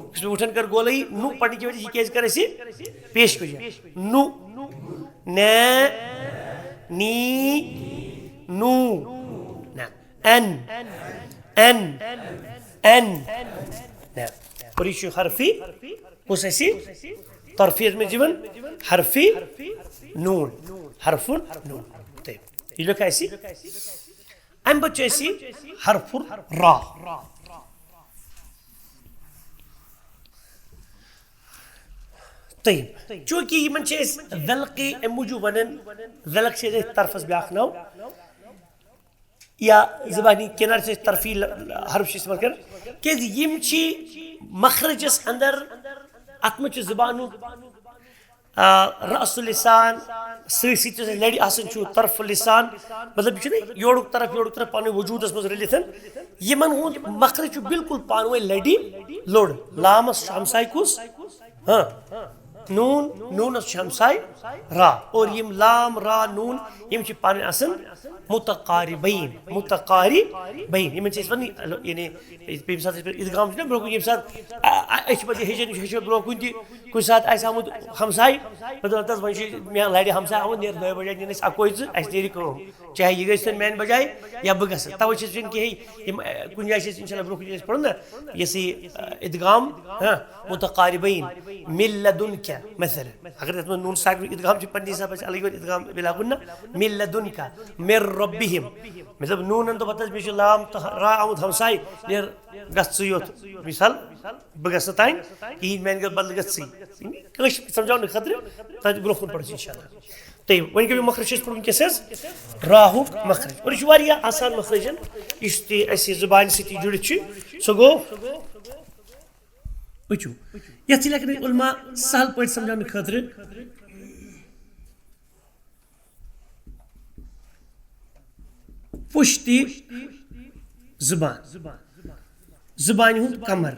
اس میں اٹھن کر گولئی نو پڑھنے کی وجہ یہ کیس کر ایسی پیش کو جائے نو ن نی نو این این این اور یہ حرفی اس ایسی طرفیت میں جیون حرفی نون حرف نون یہ لکھا ایسی ام بچے ایسی حرف را طيب چونکہ یہ من چیز ذلقی اموجو ونن ذلق سے طرف بیاخ نو یا زبانی کنار سے طرفی حرف سے استعمال کر کہ یم چی مخرج اس اندر اتمچ زبانو رأس اللسان سیسی تو سے لڑی آسن چھو طرف اللسان مطلب چھو نہیں یوڑک طرف پانے وجود اس مزر لیتن یہ من ہون مخرج بالکل پانوے لڑی لوڑ لامس شامسائی کس ہاں نون نون اس شامسائی را اور یم لام را نون یم چی پانے آسن متقاربین یم چیز ونی یعنی پیم ساتھ ادغام چھنا بروکن یم ساتھ اچھ بجے ہجن بروکن دی کوئی ساتھ ایسا آمد ہمسائی مطلب تاز ونشی میاں لائڈی ہمسائی آمد نیر دوئے بجائے نینس اکوئی زر ایس دیری کرو چاہے یہ گئیستن مین بجائے یا بگس تاوی چیز چن کہ کن جائے چیز انشاءاللہ بروکن جیس پڑھن نا یہ سی ادغام متقاربین من لدنک کیا مثلا اگر تم نون ساکن ادغام چھ پنی حساب سے الگ ادغام بلا گنہ من لدنکا من ربہم مطلب نون تو پتہ بیچ لام را آمد ہمسائی نیر گژھِ یوت مثال بہ گژھِ تائیں کہین مین گل بدل گژھِ کش سمجھاؤ خطرے تاکہ برو کن پڑھ انشاءاللہ طيب وين كم مخرج يذكر كسس راهو مخرج ورش واريا آسان مخرجن يشتي أسي زبان ستي جورتشي سوغو وچو يحتي لكن العلماء سهل پويت سمجھان خاطر پشتی زبان زبان ہند کمر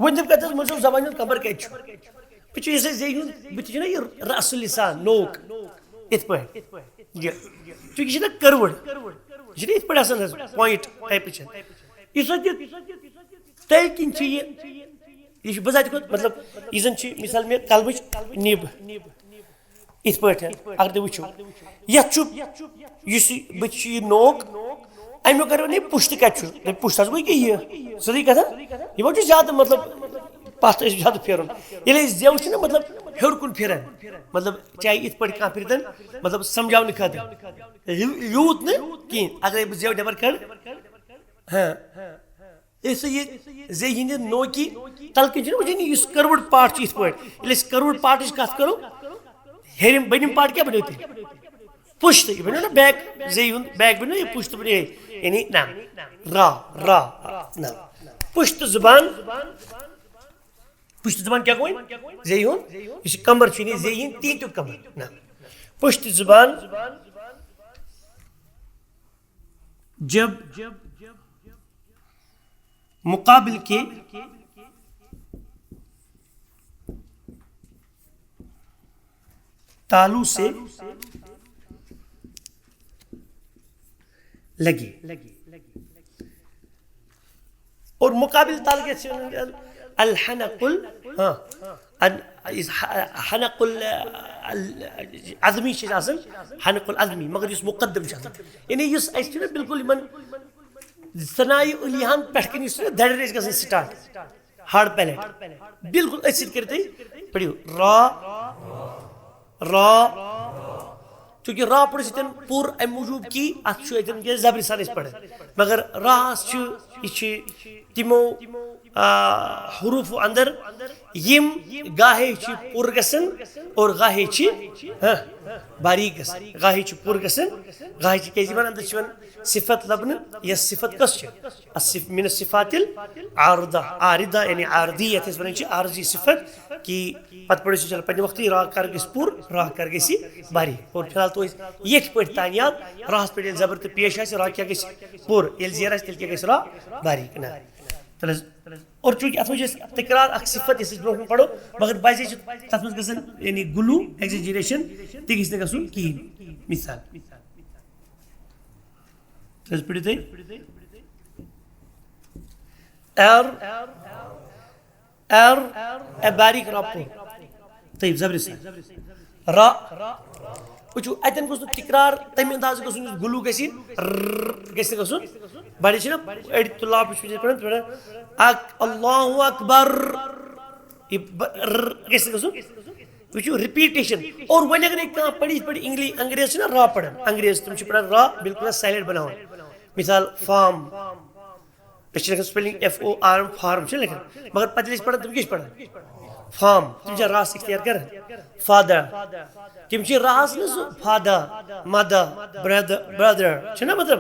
ون جب کہتے ہیں مجھے زبان ہند کمر کہتے ہیں بچو یہ زیہن بچو نا یہ رأس لسان نوک ات پہ یہ چونکہ یہ نا کروڑ یہ ات پہ آسان ہے پوائنٹ ٹائپ چھ یہ سوچ تیل کن چھ یہ بذات خود مطلب یہ زن چھ مثال میں کلبچ نیب ات پہ اگر تھی وچھو یہ چھ یہ بچ یہ نوک امی کرو نہیں پشت کچھ پشت اس گئی یہ سدی کہتا یہ وہ زیادہ مطلب پاس زیادہ پھیرن یل زیو چھ مطلب ہیور کن پھران مطلب چاہے ات پہ کھانا پھر مطلب سمجھاؤ خاطر یوت نا کہین اگر بہ زیو نبر کڑ ہاں اس یہ زی ہند نوکی تلکن چھ وجہ اس کروڑ پارٹ ات پہ یل کروڑ پارٹ کت کرو ہیرم بنم پارٹ کیا بنو تھی پشت یہ بنو نا بیک زی ہند بیک بنو یہ پشت بنو یعنی نام را را نام پشت زبان پشت زبان کیا کوئی زی ہند یہ کمر چھ زی ہند تین تو کمر نام پشت زبان جب مقابل کے تالو سے لگی اور مقابل تال کے الحنق حنق العظمی چھ آسان حنق العظمی مگر اس مقدم چھ آسان یعنی اس ایسے بالکل من ثنائی الیہان پٹھ کن اس دڑ ریس گژھن سٹارٹ ہارڈ پیلیٹ بالکل ایسے کرتے پڑھیو را را چونکہ را پڑھ سن پور ام موجود کی اتن زبر سان پڑھ مگر راس یہ تمو حروف اندر یم گاہے پور گسن اور گاہے باریک گسن گاہے پور گسن گاہے کیازِ اندر صفت لبن یا صفت کس من الصفات العارضہ عارضہ یعنی عارضی یت اس ونان عارضی صفت کہ پتہ پڑھ چل پنہ وقت را کر گس پور را کر گسی باریک اور فی الحال تو یک پٹ تان یاد راس پہ زبر تو پیش آس را کیا گس پور یل زیر آس تیل کیا گس را باریک نا اور چونکہ ات مجھ تکرار اخ صفت اس برو پڑھو مگر بازی تر مز گھن یعنی گلو ایگزیجریشن تہ گھس نا گھن کہین مثال پڑھو تھی باریک را پور طيب زبر سان را وچو اتن گوس تکرار تم انداز گوس گلو گسی گس گسن بڑی چھ نا اڑ طلاب پچھ پڑھن اک اللہ اکبر گس گسن وچو ریپیٹیشن اور ون اگر ایک پڑھی پڑھی انگریز چھ نا را پڑھن انگریز تم چھ پڑھن را بالکل سائلنٹ بناون مثال فارم لکھن spelling F O R form چھ لکھن مگر پتہ پڑھن تم کیش پڑھن فام تم چھ راس اختیار کر فادر تم چھ راس نہ فادر مدر برادر چھ نا مطلب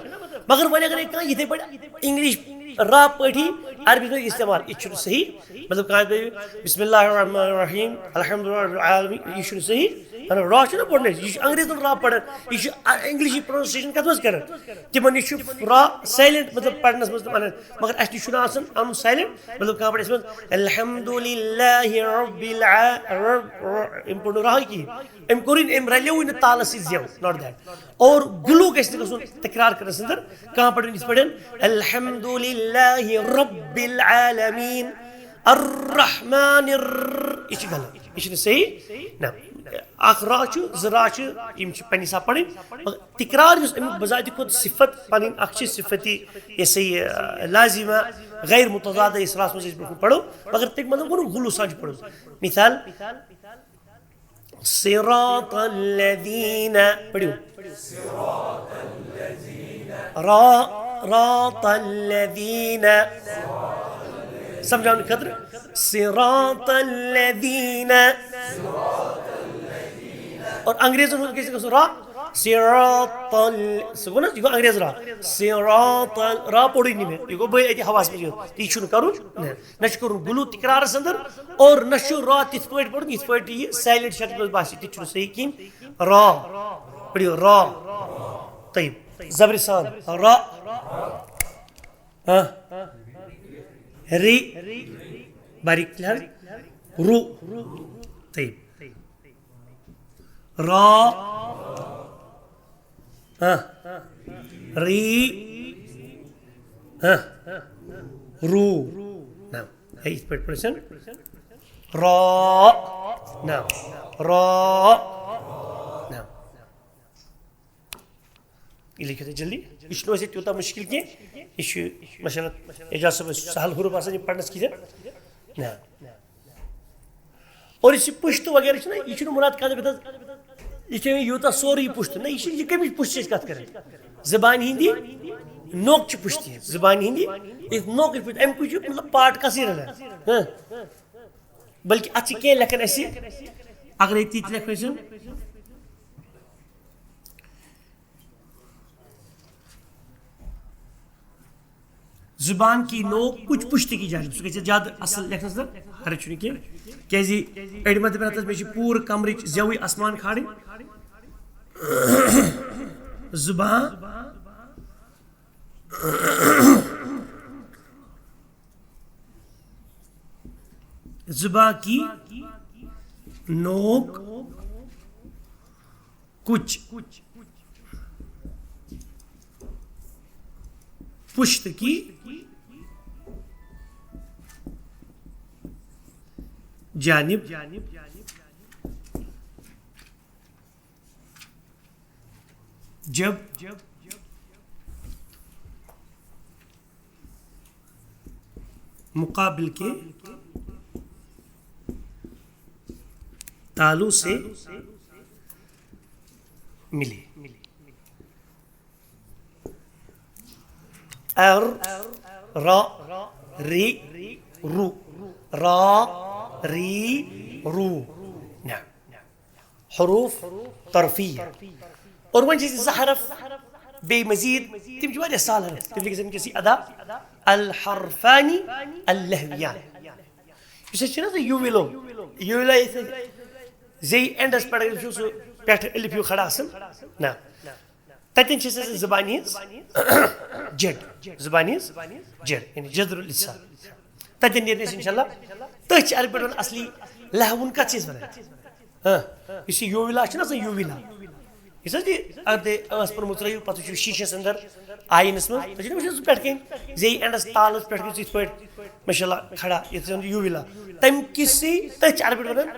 مگر ون اگر کان یہ پڑھ انگلش را پڑھی عربی میں استعمال یہ چھ صحیح مطلب کہاں پہ بسم اللہ الرحمن الرحیم الحمدللہ رب العالمین یہ چھ صحیح را چھ نا پڑھنے یہ انگریز را پڑھن یہ انگلش پروننسیشن کتھ کر تمن یہ را سائلنٹ مطلب پڑھنس مز مگر اس نش آسان ان سائلنٹ مطلب کہاں پڑھ الحمدللہ رب العالمین پڑھ رہا کی ام کورین ام رلیو ان تال سی زیو ناٹ دیٹ اور گلو گس تکرار کرنے اندر کہاں پڑھن اس پڑھن الحمدللہ رب العالمین الرحمن یہ غلط یہ صحیح نا اخ را زرا یم پنہ حساب پڑھن تکرار اس امیک بذات خود صفت پن اخ صفتی یہ صحیح لازمہ غیر متضاد اس راس میں پڑھو مگر تک مطلب کو غلو سان پڑھو مثال صراط الذین پڑھو راط الذین سمجھاؤں خطر صراط الذین اور انگریزوں میں کیسے کہو را صراط سکو نا یہ انگریز را صراط را پوڑی نہیں میں یہ کو بھئی ایتی حواس میں یہ چھو کرو نہ چھو کرو گلو تکرار اندر اور نہ چھو را تیت پوٹ پڑھو اس پوٹ یہ سائلنٹ شکل میں باسی تیت چھو صحیح کیم را پڑھو را طيب زبر سان را ري باریک لہر رو طيب را ری رو نعم هي third person را نعم را نعم یہ لکھو جلدی اس نو سے تیوتا مشکل کی اس مثلا اجازت سہل حروف آسان پڑھنس کی نعم اور اس پشت وغیرہ چھنا یہ چھنا مراد کہا بتا یہ چھنا یوتا سوری پشت نہ یہ کمی پشت سے بات کریں زبان ہندی نوک چھ پشتی ہے زبان ہندی ایک نوک چھ پشت ام کچھ مطلب پارٹ کثیر ہے بلکہ اچھی کیا لکھن ایسی اگر ایک تیت لکھ پیسن زبان کی نوک کچھ پشتی کی جانب سو زیادہ اصل لکھن سے ہر چونی کی کیازی ایڈ مت براتس میں پور کمرچ زیوی آسمان کھاڑی زبان زبان کی نوک کچھ پشت کی جانب جب مقابل کے تالو سے ملے ار را ری رو را ری رو نعم حروف طرفیہ اور وہ چیز حرف بے مزید تم جو ہے سال حرف تم لکھ کسی ادا الحرفان اللہویان اسے چھنا تو یوویلو زی اینڈس پڑھ گئے سو پیٹھ الف یو کھڑا آسن نا تتن چھے سے زبانی جد زبانی جد یعنی جدر اللسان تتن نیرنیس انشاءاللہ تچ عربی پڑھون اصلی لہون کا چیز بنا اسی یوویلا چھنا سا یوویلا اس جی اگر دے اس پر متریو پتہ چھ شیشے اندر آئینس میں تو چھنا وچھ پیٹھ کے زی اینڈس تالس پیٹھ کے اس پٹ ماشاءاللہ کھڑا یہ یوویلا تم کسی تچ عربی پڑھون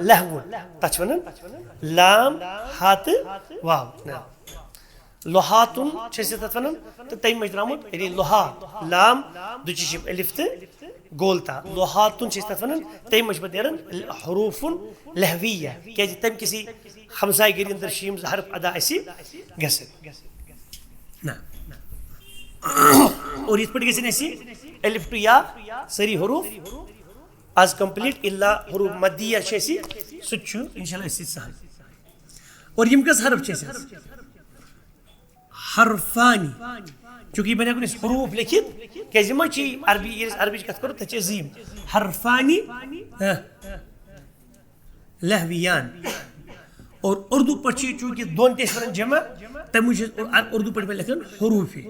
لہون تچ ونن لام ہاتھ واو لوہاتن چھے تت ونن تو تم مجھ درامت یعنی لوہا لام دو چشم الف تو گولتا لوہاتن چھے تت ونن تم مجھ بدیرن حروف لہویہ کہ تم کسی خمسائی گری اندر شیم حرف ادا ایسی گسن نا اور یہ پڑھ گسن ایسی الف تو یا سری حروف از کمپلیٹ الا حروف مدیہ چھے سچو انشاءاللہ اسی سہل اور یم کس حرف چھے حرفانی چونکہ میں نے کنس حروف لکھت کہ زمان چی عربی کت کرو تچے زیم حرفانی لہویان اور اردو پڑھی چونکہ دون تیس ورن جمع تب مجھے اردو پڑھی میں لکھن حروفی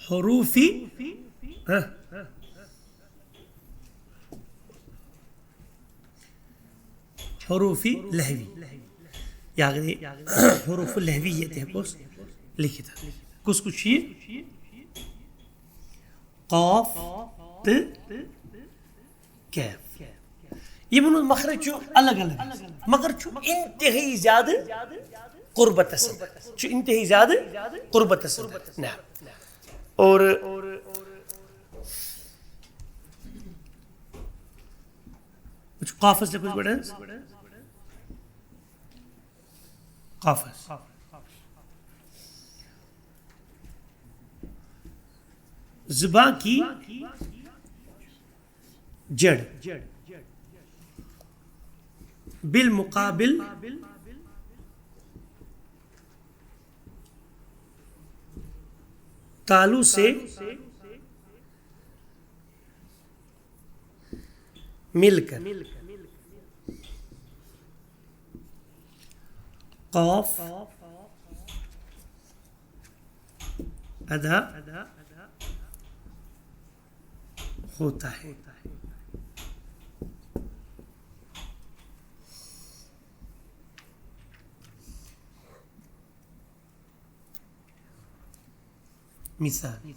حروفی حروفی لہوی یا حروف لہویت ہے کس لکھی تھا کس کچھ یہ قاف ت کیف یہ منو مخرج چو الگ الگ مگر چو انتہائی زیادہ قربت صدر جو انتہائی زیادہ قربت صدر نعم اور کچھ قافز سے کچھ بڑھیں قافز زباں کی جڑ بالمقابل تالو سے مل کر قاف ادا ہوتا ہے. مثال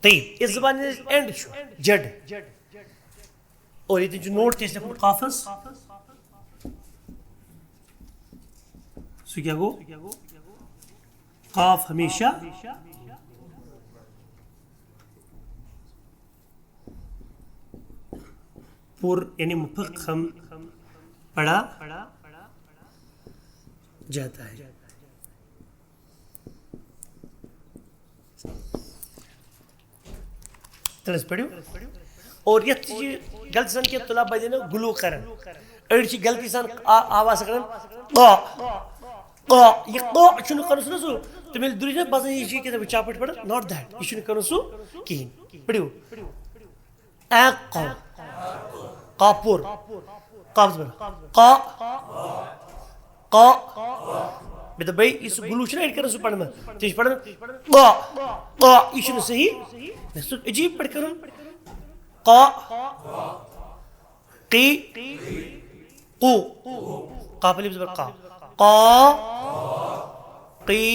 طيب اس زبان اینڈ چھو جڈ اور یہ جو نوٹ تیس لکھو قافز سو کیا گو قاف ہمیشہ پر یعنی مفخم پڑھا جاتا ہے. تلس پڑھو اور یہ غلطی سان کے طلاب بدین گلو کرن اڑ چھ غلطی سان آواز کرن قا قا یہ قا چھن کرن سو تمل درج بس یہ کہ چاپٹ پڑھ ناٹ دیٹ یہ چھن کرن سو کین پڑھو اق قاپور قابض قا قا بد بھائی اس گلو چھن ایڈ کرن سو پڑھ میں تیش پڑھ قا قا یہ چھن صحیح نسو عجیب پڑھ کرن قا قی قو قاف الف زبر قا قا قی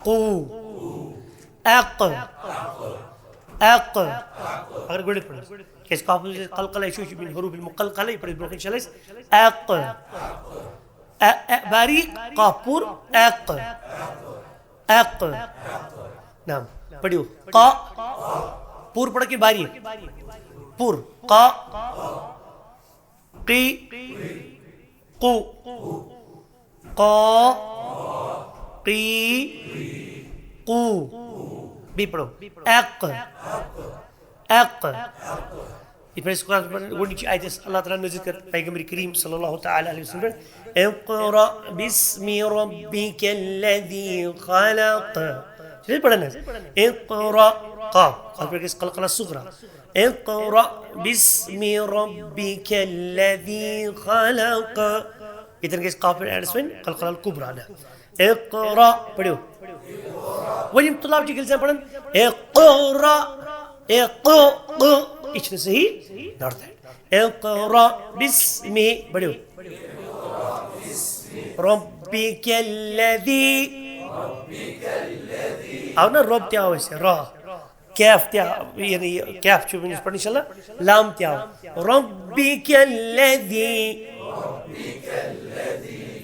قو اق اق اگر گڑ پڑھ کیس قاف قلقلہ شو من حروف المقلقلہ پڑھ بروکن شلس اق باریک قاپور اق اق نعم پڑھو قا پور پڑھ کے باریک پور قا قی قو قا قی قو بھی پڑھو اق اق یہ پھر اس قرآن پر گوڑنی آیت اللہ تعالیٰ نزل کر پیغمبر کریم صلی اللہ تعالیٰ علیہ وسلم اقرأ بسم ربک الذی خلق چلیے پڑھنا ہے اقرأ قاف قاف پر کس قلقلہ صغرى اقرأ بسم ربک الذی خلق اتنا کس قاف پر ایڈسمن قلقلہ الکبرى اقرأ پڑھو وجیم طلاب جی گلزان پڑھن اقرأ اقرأ اچھنے صحیح نارد ہے اقرأ بسم پڑھو ربک الذی او نا رب تیا ہو اسے را کیف تیا یعنی کیف چھو بنیس پڑھنی انشاءاللہ لام تیا ہو ربک الذی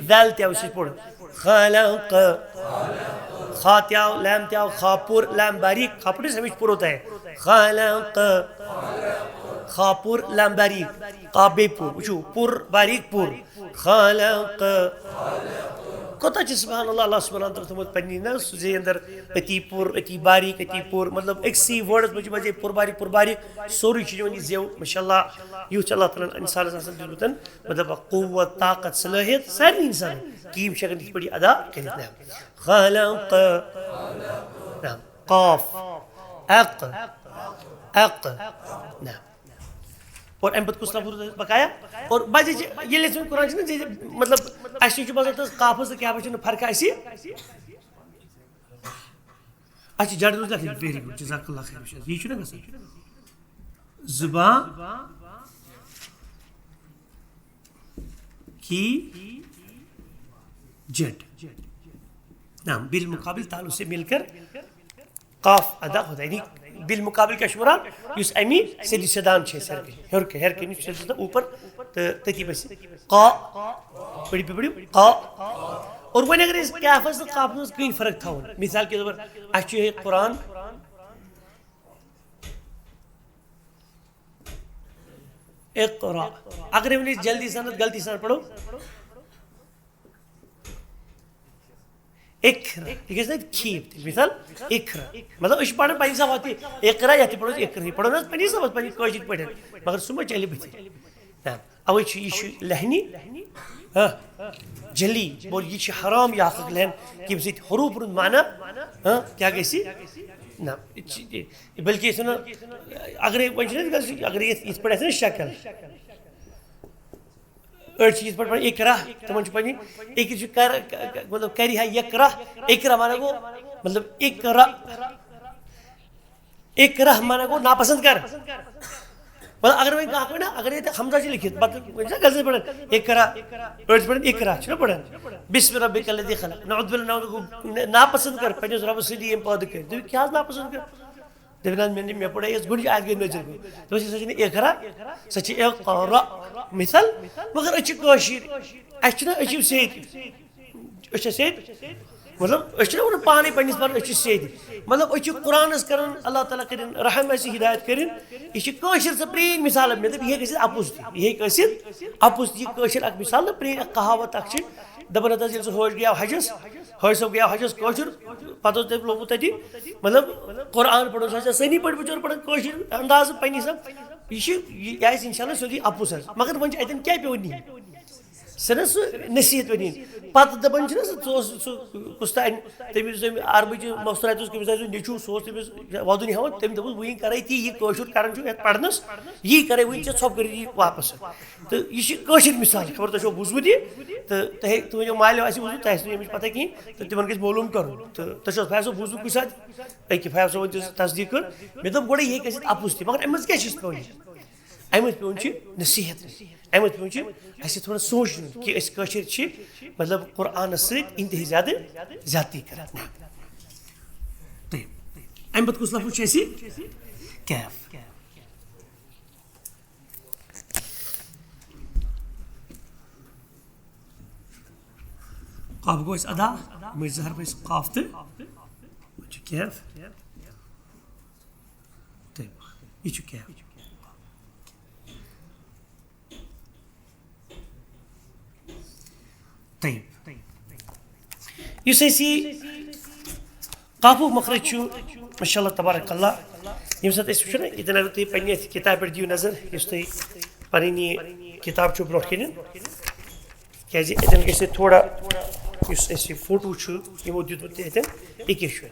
ذال تیا ہو اسے پڑھ خلق خا تیا ہو لام تیا ہو خاپور لام باریک خاپور اس ہمیش پور ہوتا ہے خلق خاپور لام باریک قابے پور وچو پور باریک پور خلق کوتا چھ سبحان اللہ اللہ سبحانہ وتعالی تمت پنی نا سوزے اندر اتی پور اتی باریک اتی پور مطلب ایک سی ورڈز مجھے مجھے پور باریک سوری چیزوں نے زیو ماشاءاللہ یوں چھ اللہ تعالیٰ انسان اساسا دلوتن مطلب قوت طاقت صلاحیت ساری انسان کیم شکل کی بڑی ادا کرتے ہیں خلق نعم قاف اق اق نعم اور امہ پتہ کس لفظ بقایا اور بجے ییٚلہِ قرآن چھُنہ مطلب اَسہِ چھُ باسان تس قافس تہٕ کیفس چھنہٕ فرقہ اَسہِ اچھا جڑ روز لکھن ویری گڈ جزاک اللہ خیر یہ چھُنہ گژھان زبان کی جٹ نعم بالمقابل تعلق سے مل کر قاف ادا ہوتا ہے یعنی بالمقابل کیا شمران یس امی سیدھی سدان چھ سر کے ہر کے نیچے سیدھی اوپر تتی بس قا بڑی پہ بڑی قا اور وہ اگر اس کیفس تو قاف میں کوئی فرق تھا مثال کے طور پر اچھی قرآن اقرا اگر ہم نے جلدی سنت غلطی سان پڑھو اقرا یہ کہتے ہیں کھیپ مثال اقرا مطلب اس پڑھنے پنی صاحب آتی ہے اقرا یا پڑھو اقرا پڑھو نا پنی صاحب پنی کوئی پڑھے مگر سمجھ چلے بچے اوے یہ لہنی جلی اور یہ حرام یا حق لہن کہ بس حروف رند معنی کیا گیسی نا بلکہ یہ سنا اگر اگر یہ پڑھے نا شکل أڑ چیز پر پڑھیں اقرا تمن چھ پڑھیں ایک کر مطلب کری ہے یقرا اقرا مانا گو مطلب اقرا اقرا مانا گو ناپسند کر مطلب اگر میں کہا نا اگر یہ حمزہ سے لکھت بات غلطی پڑھیں اقرا أڑ پڑھیں اقرا چھنا پڑھیں بسم ربک الذی خلق نعوذ باللہ ناپسند کر پنجس رب سیدھی پود کر تو کیا ناپسند کر دبنان میں پڑھے اس گنج آج گئی نظر کو تو اسی سچنے اقرا سچی اقرا مثال مگر اچھی کوشیر اچھنا اچھی سید اچھا سید مطلب اچھنا انہوں پانے پنیس پر اچھی سید مطلب اچھی قرآن اس کرن اللہ تعالیٰ کرن رحم ایسی ہدایت کرن اچھی کوشیر سے پرین مثال مطلب یہ کسی اپوز دی یہ کسی اپوز دی کوشیر اک مثال پرین کہاوت اکشی دبن اتاز یل سے ہوش گیا حجس ہوش سب گیا حجس کوشیر پتہ تیب لوگو تجی مطلب قرآن پڑھو سا سنی پڑھ بچور پڑھ کوشیر انداز پنی سب یہ آئیس انشاءاللہ سودی اپوز ہے مگر ونچ ایتن کیا پیونی سنس نصیحت ونین پتہ دپان کستا تمس عربچ مسترات کمس نیچو سوس تمس ودن ہاں تم دپس وین کرے تی یہ کوشر کران پڑھنس یہ کرے ون ژے ژھۄپ کٔرِتھ یہِ واپس تو یہ کٲشِر مثال خبر تۄہہِ چھو بوٗزمُت یہِ تہٕ تُہنٛدیو مالیو آسہِ بوٗزمُت تۄہہِ آسہِ نہٕ ییٚمِچ پتہ کِہیٖنۍ تہٕ تِمن گژھِ معلوٗم کَرُن تہٕ تۄہہِ چھو فیض صٲب بوٗزمُت کُنہِ ساتہٕ أکہِ فیض صٲبن دِژ تصدیٖق کٔر مےٚ دوٚپ گۄڈے یہِ گژھِ اَپُز تہِ مگر اَمہِ منٛز کیٛاہ چھُس پیٚوان اَمہِ منٛز پیٚوان چھِ نصیحت اَمہِ منٛز پیٚوان چھِ اَسہِ تھوڑا سونٛچُن کہِ أسۍ کٲشِرۍ چھِ مطلب قرآنس سۭتۍ اِنتہٲیی زیادٕ زیادتی کران اَمہِ پتہٕ کُس لفظ چھُ اَسہِ کیف قاف گوٚو اَسہِ ادا مٔنٛزۍ زٕ حرف ٲسۍ قاف تہٕ وۄنۍ چھُ کیف یہِ چھُ کیف طيب یُس اَسہِ یہِ قافُک مخرج چھُ ماشاء اللہ تبارک اللہ ییٚمہِ ساتہٕ أسۍ وٕچھو نا ییٚتٮ۪ن اگر تُہۍ پنٛنہِ یَتھ کِتابہِ پٮ۪ٹھ دِیِو نظر یُس تۄہہِ پنٕنۍ یہِ کِتاب چھُو برونٛٹھ کَنٮ۪ن کیٛازِ اَتٮ۪ن گژھِ تھوڑا یُس اَسہِ یہِ فوٹوٗ چھُ یِمو دیُتمُت تہِ اَتٮ۪ن یہِ کیٛاہ چھُ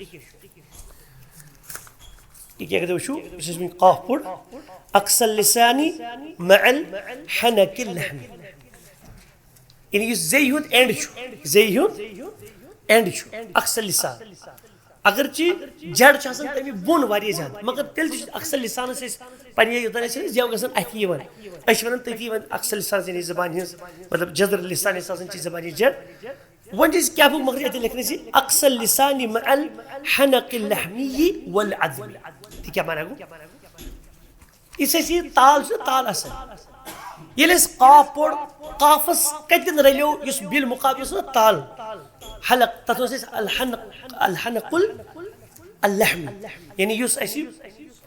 یہِ کیٛاہ اگر تُہۍ وٕچھِو یُس اَسہِ وٕنۍ قاف پوٚر اقصى اللسان مع الحنك اللحم یعنی یُس زیٚیہِ ہُنٛد اینڈ چھُ زیٚیہِ ہُنٛد اینڈ چھُ اقصى اللسان اگرچہِ جڑ چھُ آسان تَمہِ بۄن واریاہ زیادٕ مگر تیٚلہِ تہِ چھُ اقصى لسانس أسۍ پننہِ یوٚتن أسۍ زٮ۪و گژھان اَتھِ یِوان أسۍ چھِ وَنان تٔتی وۄنۍ اقصى لسانس یعنی زبانہِ ہٕنٛز مطلب جذر لسان یۄس آسان چھِ زبانہِ ہٕنٛز جڑ وۄنۍ چھِ أسۍ کیفُک مگر اَتٮ۪ن لیکھان أسۍ اقصى اللسان مع الحنق اللحمي والعظم تہِ کیٛاہ مانا گوٚو یُس اَسہِ یہِ تال چھُ تال آسان ییٚلہِ أسۍ قاف پوٚر قافس کتٮ۪ن رلیو یُس بالمقابل یُس تال حلق تتھ اوس اَسہِ الحنق اللحمی یعنی یُس اَسہِ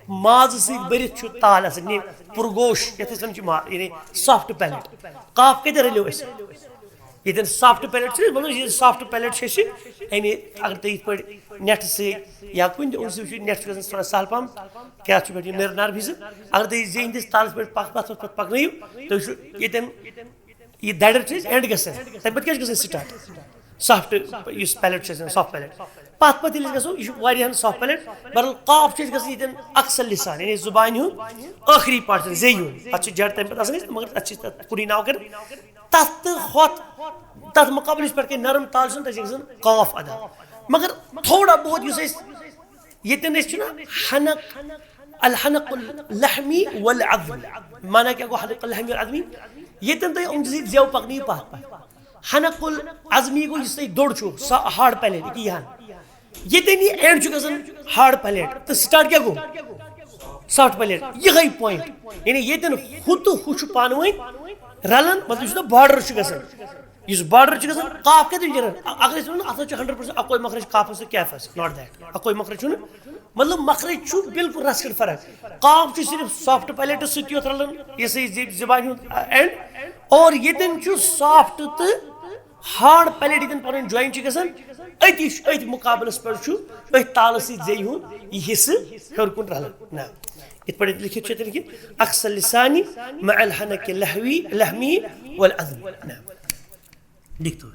مازٕ سۭتۍ بٔرِتھ چھُ تال آسان یعنی پُرگوش یتھ أسۍ وَنان چھِ ماز یعنی سافٹ پیلیٹ قاف کتٮ۪ن رلیو اَسہِ ییٚتٮ۪ن سافٹ پیلیٹ چھِ مطلب یہِ سافٹ پیلیٹ چھِ اَسہِ یعنی اگر تُہۍ یِتھ پٲٹھۍ نٮ۪ٹہٕ سۭتۍ یا کُنہِ تہِ سۭتۍ وٕچھِو نٮ۪ٹ چھُ گژھان تھوڑا سہل پہم کیٛاہ چھُ پٮ۪ٹھ یہِ نٔر وِزِ اگر تُہۍ زیٚنۍ ہِنٛدِس تالس پٮ۪ٹھ پتھ پتھ پکنٲیِو تُہۍ وٕچھِو ییٚتٮ۪ن یہِ دَرِ چھِ أسۍ اینڈ گژھان تَمہِ پتہٕ کیٛاہ چھُ گژھان سٹاٹ سافٹ یُس پیلیٹ چھُ آسان سافٹ پیلیٹ پتھ پتہٕ ییٚلہِ أسۍ گژھو یہِ چھُ واریاہن سافٹ پیلیٹ بدل قاف چھُ أسۍ گژھان ییٚتٮ۪ن اکثر لسان یعنی زُبانہِ ہُنٛد ٲخری پارٹ زیٚیہِ ہُنٛد اتھ چھُ جڑ تمہِ پتہٕ آسان أسۍ مگر اتھ چھِ تتھ کُنُے ناو کران تتھ تہٕ ہۄتھ تتھ مقابلس پٮ۪ٹھ کینٛہہ نرم تال چھُ تتہِ چھِ گژھان قاف ادا مگر تھوڑا بہت یُس أسۍ ییٚتٮ۪ن أسۍ چھُنہ حنق الحنق اللحمی والعظمی مانا کیٛاہ گوٚو حنق اللحمی والعظمی ییٚتٮ۪ن تۄہہِ یِم چیٖز زٮ۪و پکنٲیِو پتھ پتھ حنق العظمی گوٚو یُس تۄہہِ دوٚر چھُو سُہ ہاڈ پیلیٹ ییٚکیٛاہ یہِ ہن ییٚتٮ۪ن یہِ اینڈ چھُ گژھان ہاڈ پیلیٹ تہٕ سٹاٹ کیٛاہ گوٚو سافٹ پیلیٹ یِہے پویِنٹ یعنی ییٚتٮ۪ن ہُہ تہٕ ہُہ چھُ پانہٕ ؤنۍ رلان مطلب یُس نہ باڈر چھُ گژھان یُس باڈر چھُ گژھان قاف کتٮ۪ن چھُ نیران اگر أسۍ وَنو اَتھ حظ چھُ 100% اَکوے مخرج قافس تہٕ کیفس ناٹ دیٹ اَکوے مخرج چھُنہٕ مطلب مخرج چھُ بالکل رژھ کھنٛڈ فرق قاف چھُ صرف سافٹ پیلیٹس سۭتۍ یوت رلان یہِ ہسا یہِ زبانہِ ہُنٛد اینڈ اور ییٚتٮ۪ن چھُ سافٹ تہٕ ہاڈ پیلیٹ ییٚتٮ۪ن پنٕنۍ جویِن چھِ گژھان أتی چھُ أتھۍ مُقابلس پٮ۪ٹھ چھُ أتھۍ تالس سۭتۍ زیٚیہِ ہُنٛد یہِ حصہٕ ہیوٚر کُن رلان نہ یِتھ پٲٹھۍ لیکھِتھ چھُ ییٚتٮ۪ن لیکھِتھ اقصى اللسان مع الحنك اللحمي والعظمي لکھتو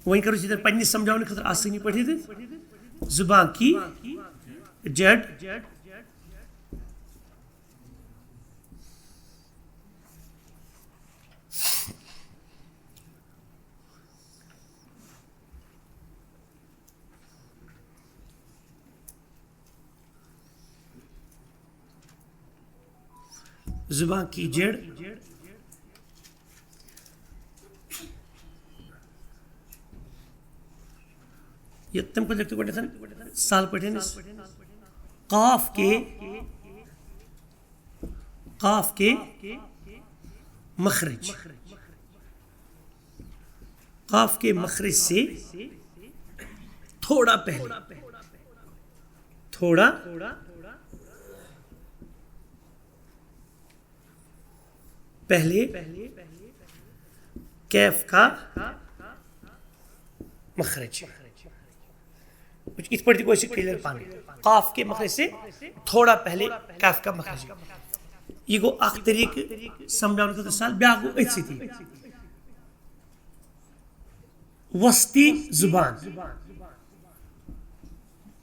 وۄنۍ کرو أسۍ ییٚتٮ۪ن پننِس سمجھاونہٕ خٲطرٕ آسٲنی پٲٹھۍ ییٚتٮ۪ن زُبان کی جڑ زبان کی جڑ یہ تم کو لکھتے گۄڈنٮ۪تھ سال پٲٹھۍ قاف کے مخرج قاف کے مخرج سے تھوڑا پہلے کیف کا مخرج اس پر کوئی کلیئر پانے قاف کے مخرج سے تھوڑا پہلے کیف کا مخرج یہ گو اخ طریقہ سمجھانے کا سال بیاکھ گو اتھ سۭتی وسطی زبان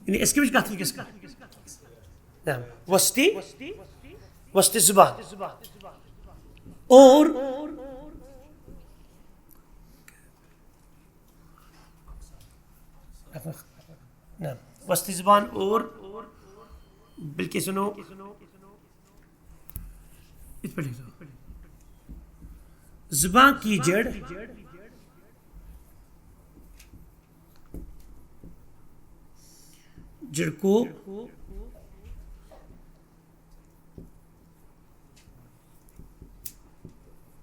یعنی اس کے بیچ کتھ کس کا وسطی زبان اور وسطی زبان اور بلکہ سنو اس پر لکھ دو زبان کی جڑ کو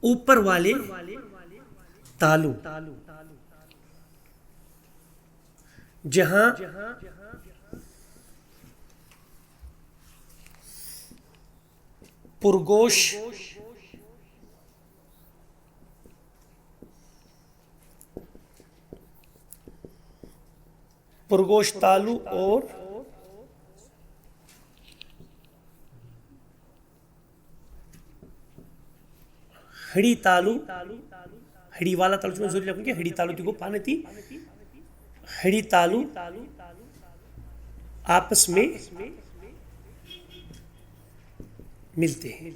اوپر والے تالو جہاں پرگوش تالو اور ہڑی تالو ہڑی والا تالو چھُ مےٚ ضروٗری لیکھُن کینٛہہ ہڑی تالو تہِ گوٚو پانہٕ تی ہڑی تالو آپس میں ملتے ہیں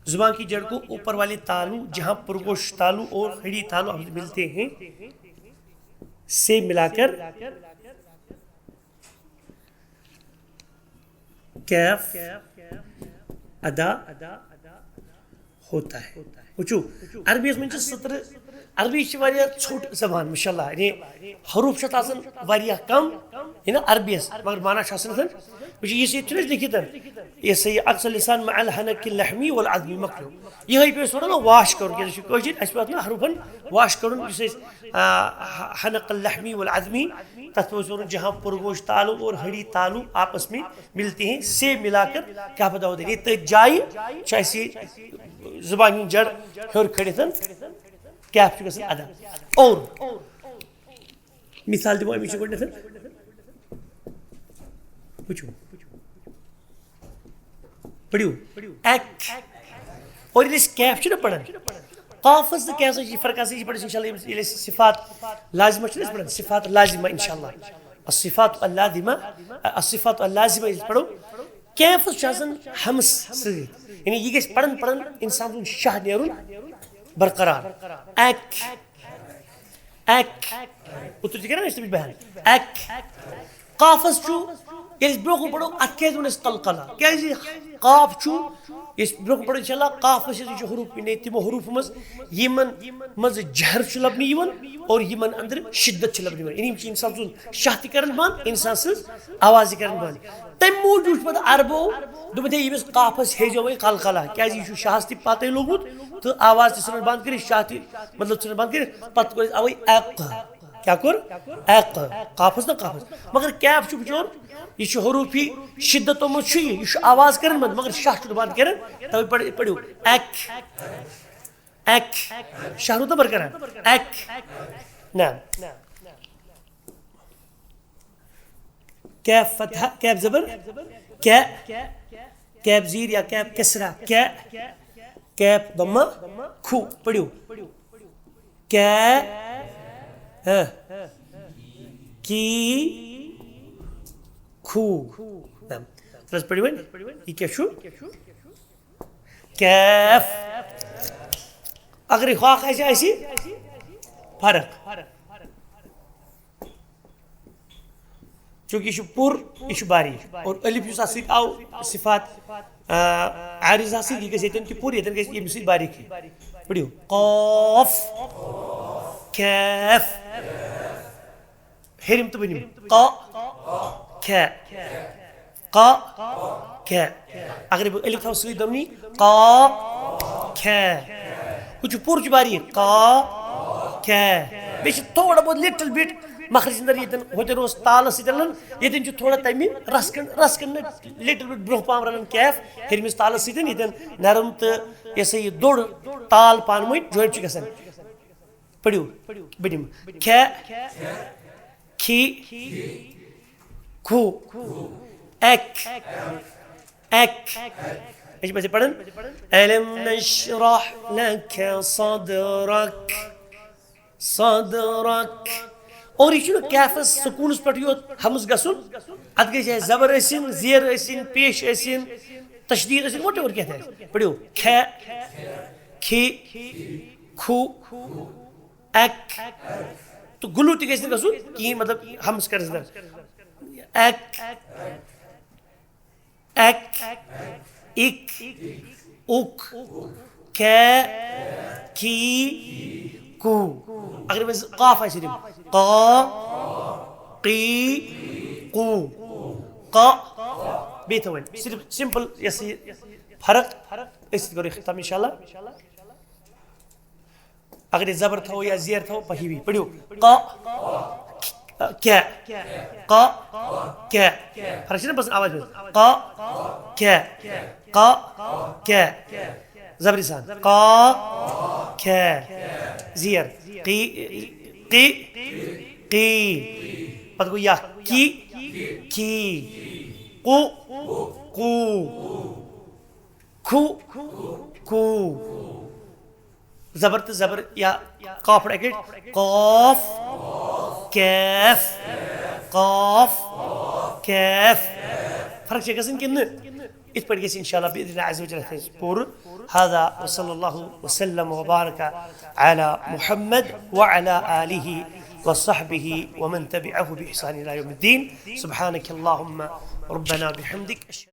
زبان کی جڑ کو اوپر والے تالو جہاں پرگوش تالو اور ہڑی تالو ملتے ہیں سے ملا کر کیف ادا ہوتا ہے وچھو عربی میں ستر عربی ژھوٹ زبان ماشاء اللہ یعنی حروف چھِ آسان واریاہ کم یعنی عربی مگر مانا چھُ آسان وچھو یہ چھُنہٕ اَسہِ لیکھِتھ یہ سا یہ اقصى اللسان مع الحنك اللحمي والعظمي مۄکلیو یِہے پیٚو تھوڑا نا واش کرُن کیٛازِ چھُ کٲشِر اَسہِ پیٚو نا حروفن واش کرُن یُس أسۍ حنق اللحمی والعظمی تتھ پیٚو وَنُن جہاں پرگوش تالو اور ہڑی تالو آپس میں ملتے ہیں سے ملا کر کیا پتہ ہوتا ہے تٔتھۍ جایہِ چھُ اَسہِ زبان ہُنٛد جڑ ہیوٚر کھٔڑِتھ کیف چھُ گژھان ادا اور مثال دِمو اَمِچ گۄڈنٮ۪تھ وٕچھو پٔرِو ایک اور ییٚلہِ أسۍ کیف چھِنہ پران قاف کیا سا فرق آ پڑھ انشاءاللہ صفات لازمہ پڑھ صفات لازمہ انشاءاللہ الصفات اللازمہ الصفات اللازمہ پڑھو کیف چھ ہمس ست یعنی یہ گژھِ پڑھن پڑھن انسان سن شاہ نیرن برقرار ایک ایک اتر تھی کرنا بیان ایک قافس چھو یس برو پڑھو ات کیازِ ونس قلقلہ کیازِ قاف چھو یس برو پڑھو انشاءاللہ قافس یہ حروف نے تمو حروف مز یمن مز جہر چھ لبنہ یوان اور یمن اندر شدت چھ لبنہ یوان یعنی انسان سن شاہ تہ کرن بند انسان سن آواز کرن بند تم موجود پتہ عربو دوپن یمس قافس ہیجو وے قلقلہ کیازِ یہ شاہس تہ پتہ لوگمت تو آواز تہ ژھنن بند کر شاہ تہ مطلب ژھنن بند کر پتہ کوٚر اوے ایق کیا کور ایق قافس نہ قافس مگر کیف چھ بچور یہ حروفی شدتوں مز یہ آواز کرن بند مگر شاہ چھ بند کرن تو پڑھو ایک ایک شاہ روتا برقرار ایک نعم کیف فتح کیف زبر کیا کیف زیر یا کیف کسرہ کیا کیف ضمہ کھو پڑھو کیا کی کھو نعم ترس پڑھو یہ کیا شو کیف اگر خواہ ایسے ایسی فرق چونکہ یہ پور یہ باریک اور الف یس ات آو صفات عارضہ ست یہ گژھِ یتن پور یتن گژھِ یمہِ سۭتۍ باریک پڑھو قاف کیف ہیرم تو بنم قا کھا قا کھا اگر بہ الف تھاو سی دمنی قا کھا وہ پور باریک قا کھا بیٚیہِ چھِ تھوڑا بہت لٹل بٹ مخرج اندر یتن ہوتن اس تالس سۭتۍ یتن تھوڑا تمہ رس کن لٹل بٹ برو پام رنان کیف ہرمس تالس سۭتۍ یتن نرم تو یہ سا یہ دوڑ تال پان ؤنۍ جوین چھ گژھان پڑھو بنم کھا کھی کھو ایک ایک ايش بس پڑھن الم نشرح لك صدرك صدرك اور یہ کیفس سکونس پہ یوت ہمس گھن ات گھس زبر ٲسِن زیر ٲسِن پیش ٲسِن تشدید ٲسِن وٹ ایور کیا پڑھو کھا کھی کھو ایک تو گلو تہ گھس گھن کہین مطلب ہمس کر ایک ایک اک اک کھا کھی کو اگر میں قاف آئی دم قا قی قو قا بیت وين صرف سمپل يسير فرق اس کرو ختم انشاءاللہ اگر زبر تھو یا زیر تھو پہیوی پڑھو قا کیا قا کیا فرق ہے بس آواز قا کیا قا کیا زبر سان قا کیا زیر قی قی قی پتہ گو یا کی قو قو کھو کو زبر تو زبر یا قاف بریکٹ قاف کیف قاف کیف فرق چھ گژھان کن ات پہ گژھِ انشاءاللہ باذن اللہ عز وجل پور هذا وصلى الله وسلم وبارك على محمد وعلى آله وصحبه ومن تبعه بإحسان إلى يوم الدين سبحانك اللهم ربنا بحمدك